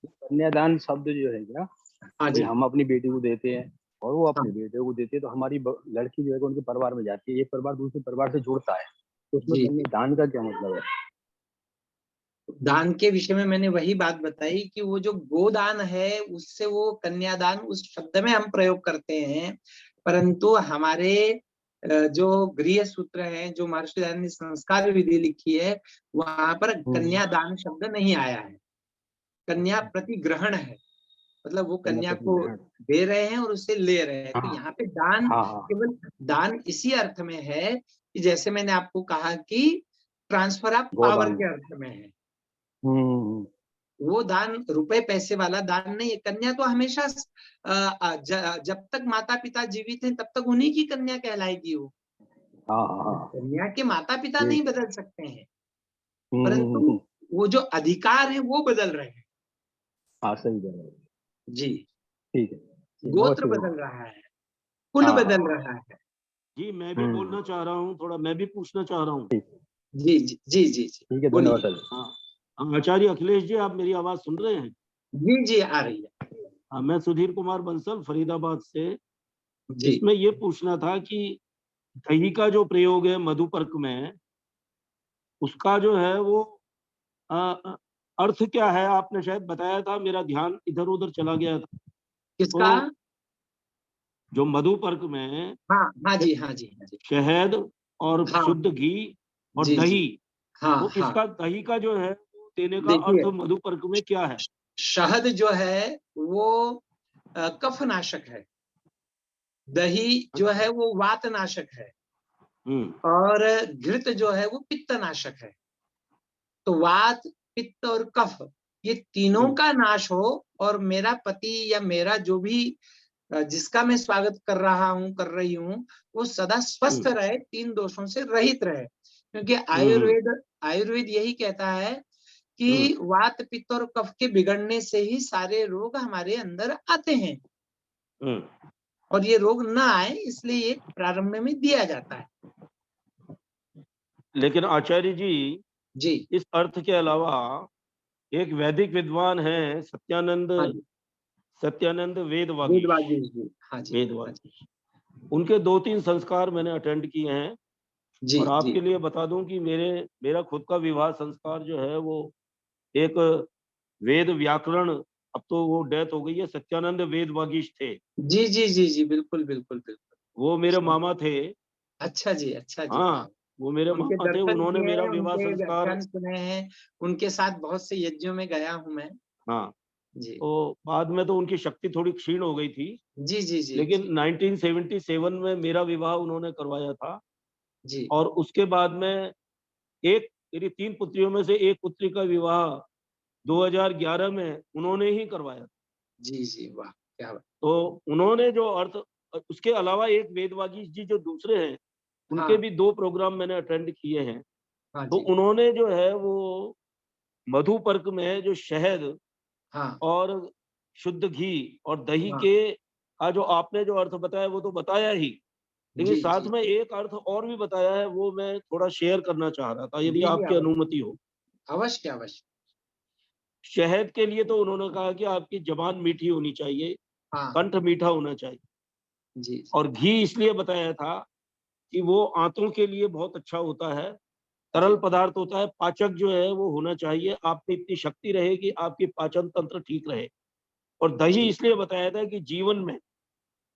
कन्यादान शब्द जो है क्या, हाँ भाई जी, हम अपनी बेटी को देते हैं और वो अपने हाँ बेटे को देते हैं, तो हमारी लड़की जो है उनके परिवार में जाती है, ये परिवार दूसरे परिवार से जुड़ता है, तो उसमें जी। कन्यादान का क्या मतलब है? दान के विषय में मैंने वही बात बताई कि वो जो गोदान है उससे वो कन्यादान उस शब्द में हम प्रयोग करते हैं, परंतु हमारे जो गृह सूत्र हैं, जो महर्षि दयानंद ने संस्कार विधि लिखी है, वहां पर कन्यादान शब्द नहीं आया है। कन्या प्रतिग्रहण है, मतलब वो कन्या को दे रहे हैं और उससे ले रहे हैं। तो हाँ यहाँ पे दान हाँ केवल दान इसी अर्थ में है कि जैसे मैंने आपको कहा कि ट्रांसफर ऑफ पावर गोदान। के अर्थ में है। हम्म, वो दान रुपए पैसे वाला दान नहीं है। कन्या तो हमेशा जब तक माता पिता जीवित हैं तब तक उन्हीं की कन्या कहलाएगी वो। हाँ हाँ, कन्या के माता पिता ये नहीं बदल सकते हैं, हम्म, परंतु वो जो अधिकार है वो बदल रहे हैं। हाँ सही कह रहे हो, जी, ठीक है, गोत्र नमस्ते। बदल रहा है, कुल हाँ बदल हाँ, रहा है। जी मैं भी बोलना चाह रहा हूँ, थोड़ा मैं भी पूछना चाह रहा हूँ। जी जी जी जी जी, ठीक है, बोलिए। धन्यवाद सर। हाँ, आचार्य अखिलेश जी, आप मेरी आवाज सुन रहे हैं? जी जी, आ रही है। हाँ, मैं सुधीर कुमार बंसल फरीदाबाद से। जी इसमें ये पूछना था कि दही का जो प्रयोग है मधुपर्क में, उसका जो है वो अ, अ, अर्थ क्या है? आपने शायद बताया था, मेरा ध्यान इधर उधर चला गया था। किसका? तो जो मधुपर्क में हाँ हाँ जी, हाँ जी, हाँ जी, शहद और हाँ शुद्ध घी और जी जी, दही, हाँ तो हाँ। इसका दही का जो है वो देने का देखिए, अर्थ मधुपर्क में क्या है? शहद जो है वो कफनाशक है, दही जो है वो वातनाशक है, और घृत जो है वो पित्तनाशक है। तो वात, पित्त और कफ, ये तीनों का नाश हो, और मेरा पति या मेरा जो भी जिसका मैं स्वागत कर रहा हूँ, कर रही हूँ, वो सदा स्वस्थ रहे, तीन दोषों से रहित रहे। क्योंकि आयुर्वेद यही कहता है कि वात, पित्त और कफ के बिगड़ने से ही सारे रोग हमारे अंदर आते हैं, और ये रोग ना आए इसलिए ये प्रारंभ में दिया जाता है। लेकिन आचार्य जी, जी, इस अर्थ के अलावा एक वैदिक विद्वान है सत्यानंद, हाँ जी, सत्यानंद वेदवागीश, वेदवागीश जी, हाँ जी, हाँ जी, वेदवागीश, उनके 2-3 संस्कार मैंने अटेंड किए हैं। जी और जी, आपके लिए बता दूं कि मेरा खुद का विवाह संस्कार जो है वो एक वेद व्याकरण, अब तो वो डेथ हो गई है, सत्यानंद वेदवागीश थे, जी जी जी जी, बिल्कुल बिल्कुल बिल्कुल। वो मेरे मामा थे। अच्छा जी, अच्छा जी, हाँ, वो मेरे उनके मामा थे, दर्शन उन्होंने किए मेरा हैं, विवाह उनके संस्कार। व्याख्यान सुने हैं, उनके साथ बहुत से यज्ञों में गया हूं मैं। हाँ, जी तो बाद में तो उनकी शक्ति थोड़ी क्षीण हो गई थी, जी जी जी लेकिन जी 1977 में मेरा विवाह उन्होंने करवाया था। जी और उसके बाद में एक मेरी 3 पुत्रियों में से एक पुत्री का विवाह 2011 में उन्होंने ही करवाया। जी जी, वाह, क्या बात। तो उन्होंने जो अर्थ, उसके अलावा एक वेदवागीश जी जो दूसरे हैं, उनके हाँ भी 2 प्रोग्राम मैंने अटेंड किए हैं। हाँ तो जी, उन्होंने जो है वो मधुपर्क में जो शहद हाँ और शुद्ध घी और दही हाँ, के का जो आपने जो अर्थ बताया वो तो बताया ही, लेकिन जी साथ जी में एक अर्थ और भी बताया है, वो मैं थोड़ा शेयर करना चाह रहा था, यदि जी जी, आपकी अनुमति हो। अवश्य अवश्य। शहद के लिए तो उन्होंने कहा कि आपकी जबान मीठी होनी चाहिए, हाँ कंठ मीठा होना चाहिए। जी और घी इसलिए बताया था कि वो आंतों के लिए बहुत अच्छा होता है, तरल पदार्थ होता है, पाचक जो है वो होना चाहिए, आप में इतनी शक्ति रहे कि आपकी पाचन तंत्र ठीक रहे। और दही इसलिए बताया था कि जीवन में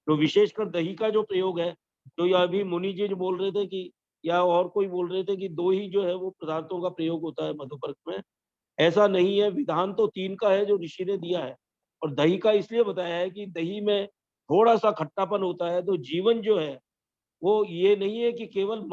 जो विशेषकर दही का जो प्रयोग है, तो ये अभी मुनि जी जो बोल रहे थे कि या और कोई बोल रहे थे कि 2 ही जो है वो पदार्थों का प्रयोग होता है मधुपर्क में। ऐसा नहीं है, विधान तो 3 का है जो ऋषि ने दिया है। और दही का इसलिए बताया है कि दही में थोड़ा-सा खट्टापन होता है, तो जीवन जो है वो ये नहीं है कि केवल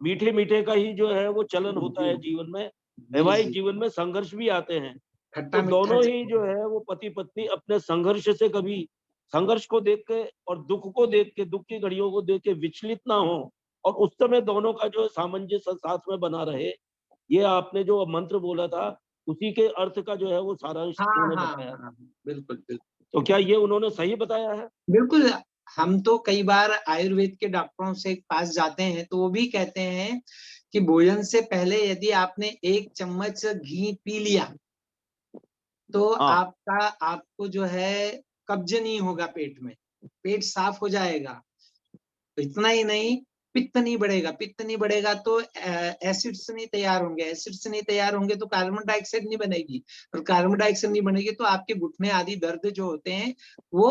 मीठे-मीठे का ही जो है वो चलन होता है जीवन में, वैवाहिक जीवन में संघर्ष भी आते हैं। तो खट्टा मीठा दोनों ही जो है वो पति-पत्नी अपने संघर्ष से कभी संघर्ष को देख के और दुःख को देख के, दुःख की घड़ियों को देख के विचलित ना हो और उस समय दोनों का जो सामंजस्य साथ में बना रहे। ये आपने जो मंत्र बोला था, उसी के अर्थ का जो है वो सारांश हाँ, उन्होंने हाँ, बताया। हाँ, बिल्कुल, बिल्कुल। तो क्या ये उन्होंने सही बताया है? बिल्कुल, हम तो कई बार आयुर्वेद के डॉक्टरों से पास जाते हैं तो वो भी कहते हैं कि भोजन से पहले यदि आपने 1 चम्मच घी पी लिया तो हाँ। आपको जो है कब्ज नहीं होगा पेट में, पेट साफ हो जाएगा। तो इतना ही नहीं, पित्त नहीं बढ़ेगा, पित्त नहीं बढ़ेगा तो एसिड्स नहीं तैयार होंगे, एसिड्स नहीं तैयार होंगे तो कार्बन डाइऑक्साइड नहीं बनेगी और कार्बन डाइऑक्साइड नहीं बनेगी तो आपके घुटने आदि दर्द जो होते हैं वो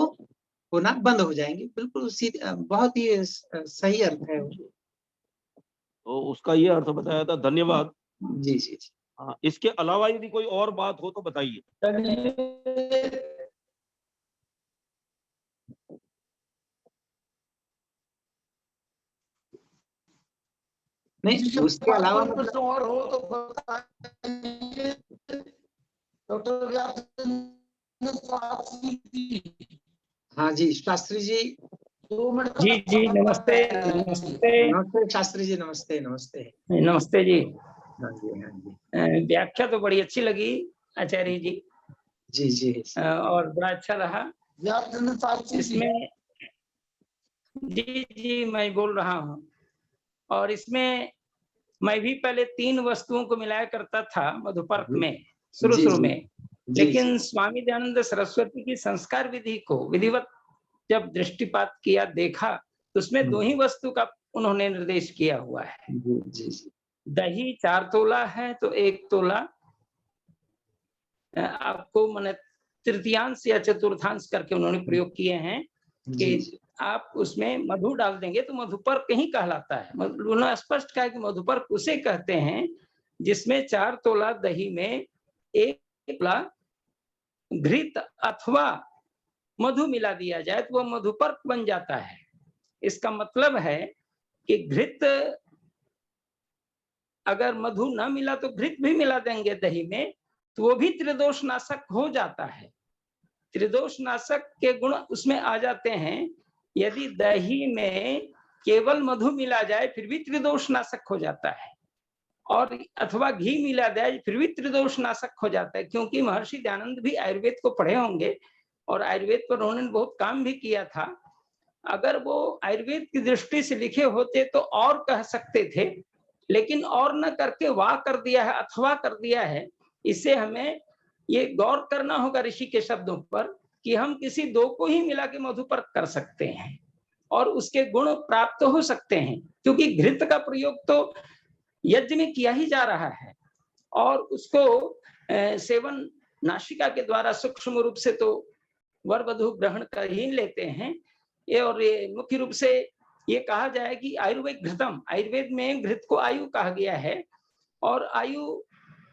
होना बंद हो जाएंगे। बिल्कुल उसी बहुत ही सही अर्थ है वो। तो उसका ये अर्थ बताया था, धन्यवाद। जी, जी, जी। हाँ, इसके अलावा यदि कोई और बात हो तो बताइए। नहीं, उसके अलावा कोई मतलब प्रश्न और हो तो बताइए। डॉक्टर हाँ जी, शास्त्री जी। 2 मिनट जी जी, नमस्ते नमस्ते नमस्ते शास्त्री जी, नमस्ते, नमस्ते। नमस्ते जी। हाँ जी, हाँ जी। व्याख्या तो बड़ी अच्छी लगी आचार्य जी। जी, जी। और बड़ा अच्छा रहा इसमें इसमें। जी जी, मैं बोल रहा हूँ और इसमें मैं भी पहले 3 वस्तुओं को मिलाया करता था मधुपर्क में जी, शुरू जी। में, जी, लेकिन जी। स्वामी दयानंद सरस्वती की संस्कार विधि को विधिवत जब दृष्टिपात किया, देखा तो उसमें 2 ही वस्तु का उन्होंने निर्देश किया हुआ है। जी, जी, जी। दही 4 तोला है तो 1 तोला आपको माने तृतीयांश या चतुर्थांश करके उन्होंने प्रयोग किए हैं जी, कि जी। आप उसमें मधु डाल देंगे तो मधुपर्क ही कहलाता है। उन्होंने स्पष्ट कहा कि मधुपर्क उसे कहते हैं जिसमें 4 तोला दही में 1 तोला घृत अथवा मधु मिला दिया जाए तो वह मधुपर्क बन जाता है। इसका मतलब है कि घृत अगर मधु न मिला तो घृत भी मिला देंगे दही में तो वो भी त्रिदोष नाशक हो जाता है। त्रिदोष नाशक के गुण उसमें आ जाते हैं। यदि दही में केवल मधु मिला जाए फिर भी त्रिदोष नाशक हो जाता है और अथवा घी मिला जाए फिर भी त्रिदोष नाशक हो जाता है, क्योंकि महर्षि दयानंद भी आयुर्वेद को पढ़े होंगे और आयुर्वेद पर उन्होंने बहुत काम भी किया था। अगर वो आयुर्वेद की दृष्टि से लिखे होते तो और कह सकते थे, लेकिन और न करके वाह कर दिया है, अथवा कर दिया है। इससे हमें ये गौर करना होगा ऋषि के शब्दों पर कि हम किसी 2 को ही मिला के मधुपर्क कर सकते हैं और उसके गुण प्राप्त हो सकते हैं, क्योंकि घृत का प्रयोग तो यज्ञ में किया ही जा रहा है और उसको सेवन नासिका के द्वारा सूक्ष्म रूप से तो वर वधु ग्रहण कर ही लेते हैं। ये और ये मुख्य रूप से ये कहा जाए कि आयुर्वेद घृतम, आयुर्वेद में घृत को आयु कहा गया है और आयु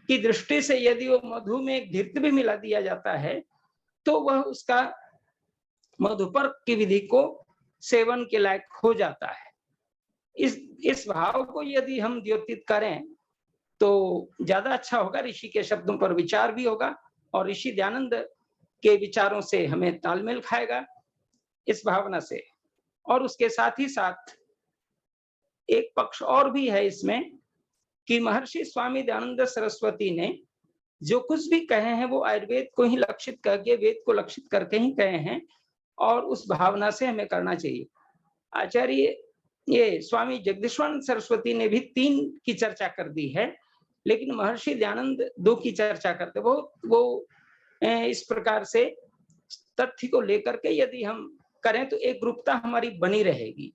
की दृष्टि से यदि वो मधु में घृत भी मिला दिया जाता है तो वह उसका मधुपर्क की विधि को सेवन के लायक हो जाता है। इस भाव को यदि हम द्योतित करें तो ज्यादा अच्छा होगा। ऋषि के शब्दों पर विचार भी होगा और ऋषि दयानंद के विचारों से हमें तालमेल खाएगा इस भावना से। और उसके साथ ही साथ एक पक्ष और भी है इसमें कि महर्षि स्वामी दयानंद सरस्वती ने जो कुछ भी कहे हैं वो आयुर्वेद को ही लक्षित करके, वेद को लक्षित करके ही कहे हैं और उस भावना से हमें करना चाहिए। आचार्य ये स्वामी जगदीश्वरानंद सरस्वती ने भी 3 की चर्चा कर दी है, लेकिन महर्षि दयानंद 2 की चर्चा करते। वो इस प्रकार से तथ्य को लेकर के यदि हम करें तो एक रूपता हमारी बनी रहेगी।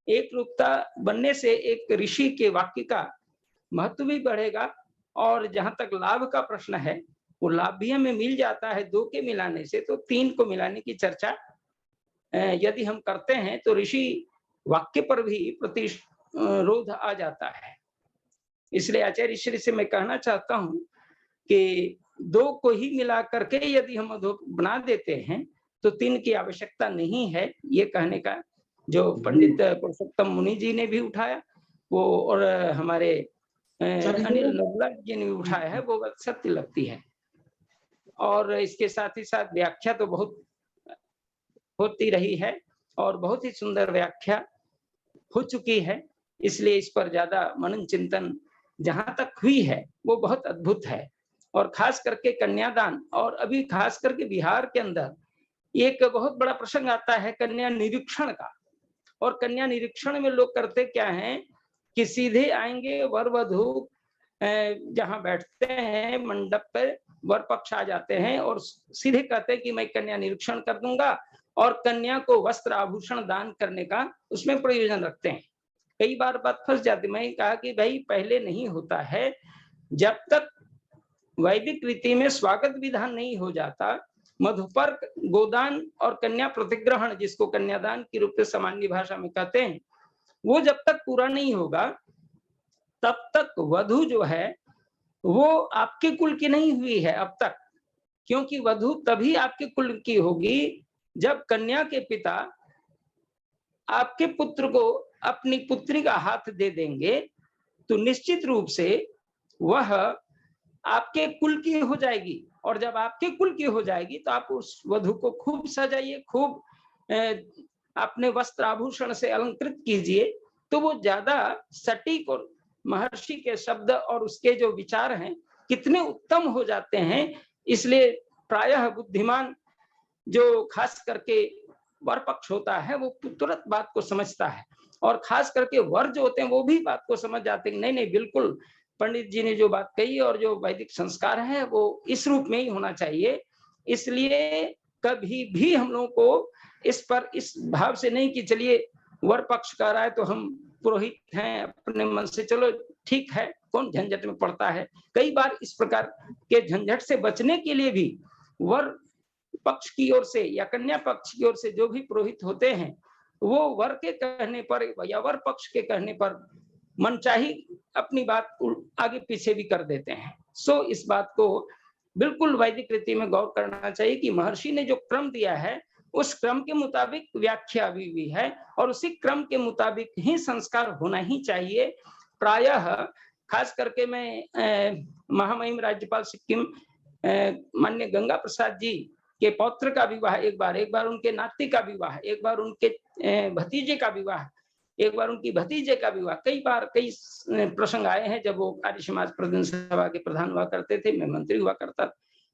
एक रूपता बनने से एक ऋषि के वाक्य का महत्व भी बढ़ेगा, और जहां तक लाभ का प्रश्न है, वो लाभ भी हमें मिल जाता है 2 के मिलाने से। तो 3 को मिलाने की चर्चा यदि हम करते हैं तो ऋषि वाक्य पर भी प्रतिरोध आ जाता है। इसलिए आचार्य श्री से मैं कहना चाहता हूं कि 2 को ही मिला करके यदि हम मधु बना देते हैं तो 3 की आवश्यकता नहीं है, ये कहने का जो पंडित पुरुषोत्तम मुनि जी ने भी उठाया वो, और हमारे अनिल नवला जी ने भी उठाया है, वो बात सत्य लगती है। और इसके साथ ही साथ व्याख्या तो बहुत होती रही है और बहुत ही सुंदर व्याख्या हो चुकी है, इसलिए इस पर ज्यादा मनन चिंतन जहां तक हुई है वो बहुत अद्भुत है। और खास करके कन्यादान, और अभी खास करके बिहार के अंदर एक बहुत बड़ा प्रसंग आता है कन्या निरीक्षण का। और कन्या निरीक्षण में लोग करते क्या हैं कि सीधे आएंगे, वर वधू जहां बैठते हैं मंडप पर, वर पक्ष आ जाते हैं और सीधे कहते हैं कि मैं कन्या निरीक्षण कर दूंगा, और कन्या को वस्त्र आभूषण दान करने का उसमें प्रयोजन रखते हैं। कई बार बात फंस जाती। मैं कहा कि भाई पहले नहीं होता है, जब तक वैदिक रीति में स्वागत विधान नहीं हो जाता, मधुपर्क, गोदान और कन्या प्रतिग्रहण, जिसको कन्यादान के रूप में सामान्य भाषा में कहते हैं, वो जब तक पूरा नहीं होगा तब तक वधु जो है वो आपके कुल की नहीं हुई है अब तक। क्योंकि वधु तभी आपके कुल की होगी जब कन्या के पिता आपके पुत्र को अपनी पुत्री का हाथ दे देंगे, तो निश्चित रूप से वह आपके कुल की हो जाएगी। और जब आपके कुल की हो जाएगी तो आप उस वधु को खूब सजाइए, खूब अपने वस्त्र आभूषण से अलंकृत कीजिए, तो वो ज्यादा सटीक और महर्षि के शब्द और उसके जो विचार हैं कितने उत्तम हो जाते हैं। इसलिए प्रायः बुद्धिमान जो खास करके वर पक्ष होता है वो तुरंत बात को समझता है, और खास करके वर जो होते हैं वो भी बात को समझ जाते हैं। नहीं नहीं, बिल्कुल पंडित जी ने जो बात कही और जो वैदिक संस्कार है वो इस रूप में ही होना चाहिए। इसलिए कभी भी हम लोगों को इस पर इस भाव से नहीं कि चलिए वर पक्ष कह रहा है तो हम पुरोहित हैं, अपने मन से चलो ठीक है, कौन झंझट में पड़ता है। कई बार इस प्रकार के झंझट से बचने के लिए भी वर पक्ष की ओर से या कन्या पक्ष की ओर से जो भी पुरोहित होते हैं वो वर के कहने पर या वर पक्ष के कहने पर मनचाही अपनी बात आगे पीछे भी कर देते हैं। सो इस बात को बिल्कुल वैदिक रीति में गौर करना चाहिए कि महर्षि ने जो क्रम दिया है उस क्रम के मुताबिक व्याख्या भी हुई है, और उसी क्रम के मुताबिक ही संस्कार होना ही चाहिए। प्रायः खास करके मैं महामहिम राज्यपाल सिक्किम माननीय गंगा प्रसाद जी के पौत्र का विवाह, एक बार उनके नाती का विवाह, एक बार उनके भतीजे का विवाह, एक बार उनकी भतीजे का विवाह, कई प्रसंग आए हैं जब वो आर्य समाज प्रतिनिधि सभा के प्रधान हुआ करते थे, मैं मंत्री हुआ करता,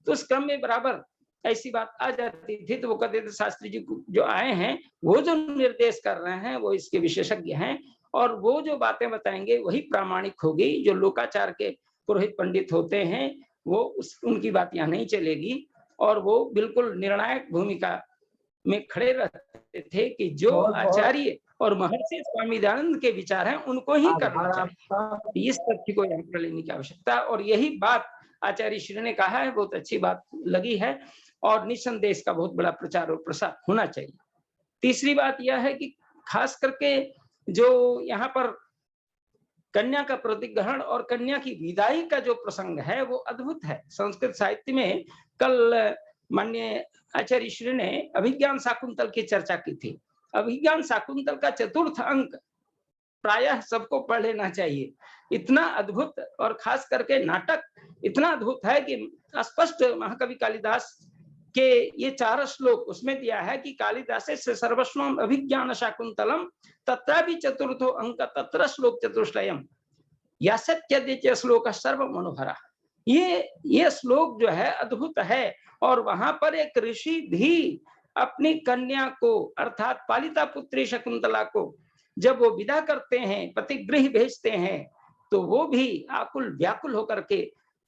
तो उस क्रम में बराबर ऐसी बात आ जाती थी तो वो कहते थे शास्त्री जी जो आए हैं वो जो निर्देश कर रहे हैं वो इसके विशेषज्ञ हैं, और वो जो बातें बताएंगे वही प्रामाणिक होगी। जो लोकाचार के पुरोहित पंडित होते हैं वो उनकी बात यहाँ नहीं चलेगी, और वो बिल्कुल निर्णायक भूमिका में खड़े रहते थे कि जो आचार्य और महर्षि स्वामी दयानंद के विचार हैं उनको ही करना चाहिए। इस तथ्य को यहाँ पर लेने की आवश्यकता, और यही बात आचार्य श्री ने कहा है, बहुत अच्छी बात लगी है, और निसंदेह इसका बहुत बड़ा प्रचार और प्रसार होना चाहिए। तीसरी बात यह है कि खास करके जो यहाँ पर कन्या का प्रतिग्रहण और कन्या की विदाई का जो प्रसंग है वो अद्भुत है। संस्कृत साहित्य में कल माननीय आचार्य श्री ने अभिज्ञान शाकुंतल की चर्चा की थी। अभिज्ञान शाकुंतल का 4th अंक प्रायः सबको पढ़ लेना चाहिए। इतना अद्भुत, और खास करके नाटक इतना अद्भुत है कि स्पष्ट महाकवि कालिदास के ये 4 श्लोक उसमें दिया है कि कालिदास से सर्वस्वम अभिज्ञान शाकुंतलम तत्रापि 4थो अंक तत्र श्लोक चतुष्टयम यासत्यद्य श्लोक सर्व मनोहरा। ये श्लोक जो है अद्भुत है, और वहां पर एक ऋषि भी अपनी कन्या को अर्थात पालिता पुत्री शकुंतला को जब वो विदा करते हैं, पतिगृह भेजते हैं, तो वो भी आकुल व्याकुल होकर के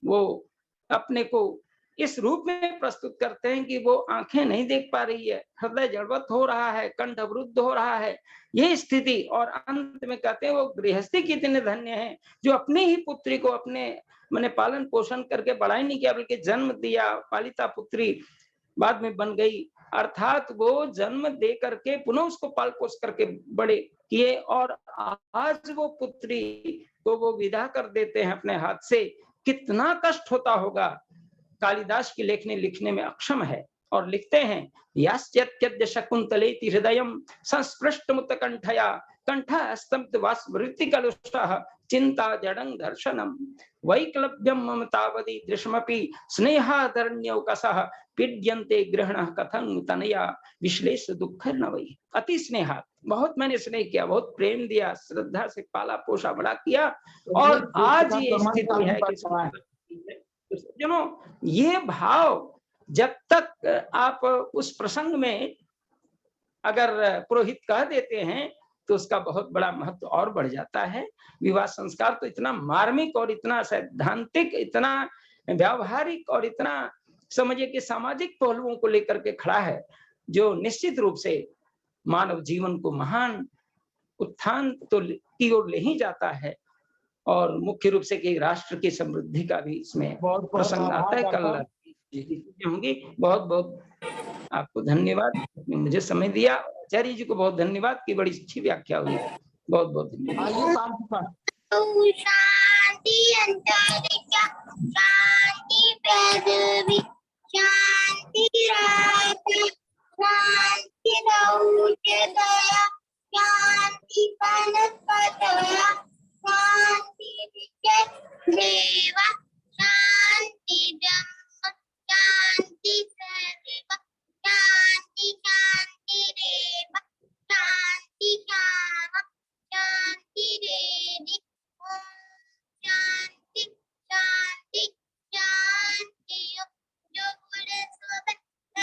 वो अपने को इस रूप में प्रस्तुत करते हैं कि वो आंखें नहीं देख पा रही है, हृदय जड़वत हो रहा है, कंठ अवरुद्ध हो रहा है, ये स्थिति। और अंत में कहते हैं वो गृहस्थी कितने धन्य हैं जो अपनी ही पुत्री को अपने मैंने पालन पोषण करके बड़ा ही नहीं किया बल्कि जन्म दिया, पालिता पुत्री बाद में बन गई। अर्थात वो जन्म दे करके पुनः उसको पाल पोष करके बड़े किए और आज वो पुत्री को वो विदा कर देते हैं अपने हाथ से। कितना कष्ट होता होगा। कालिदास की लेखनी लिखने में अक्षम है और लिखते हैं यास्यत्यद्य शकुंतलेति हृदयं संस्पृष्टमुत्कंठया कंठस्तब्ध वास्मृति कलुषः चिंता जडं दर्शनम वैक्लव्यं ममतावदि दृश्मपि स्नेहाधरण्यौकसः पीड्यन्ते गृहणः कथं तनया विश्लेष दुःख न वै। अति स्नेहा, बहुत मैंने स्नेह किया, बहुत प्रेम दिया, श्रद्धा से पाला पोषा बड़ा किया और आज ये स्थिति है कि सज्जनों ये भाव जब तक आप उस प्रसंग में अगर पुरोहित कह देते हैं तो उसका बहुत बड़ा महत्व और बढ़ जाता है। विवाह संस्कार तो इतना मार्मिक और इतना सैद्धांतिक, इतना व्यावहारिक और इतना समझिए कि सामाजिक पहलुओं को लेकर के खड़ा है जो निश्चित रूप से मानव जीवन को महान उत्थान तो की ओर ले ही जाता है और मुख्य रूप से कि राष्ट्र की समृद्धि का भी इसमें प्रसंग आता है। कल होंगी। बहुत बहुत आपको धन्यवाद, मुझे समय दिया। आचार्य जी को बहुत धन्यवाद की बड़ी अच्छी व्याख्या हुई। बहुत बहुत धन्यवाद। शांति अंतरिक्ष शांति पृथ्वी शांति रात्रि शांति दया शांति वनस्पतयः शांति देव शांति ब्रह्म शांति सर्व शांति शांति रेव शांति श्याम शांति रेदि ओम शांति शांति शांति जो बोले सो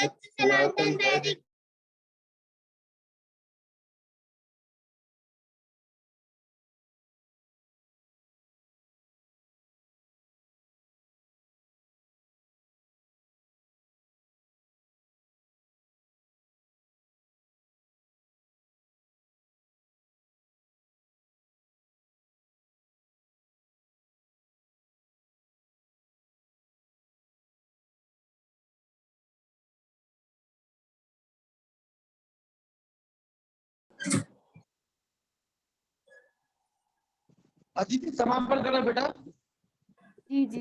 सनातन वैदिक। अदिति समापन करो बेटा। जी जी।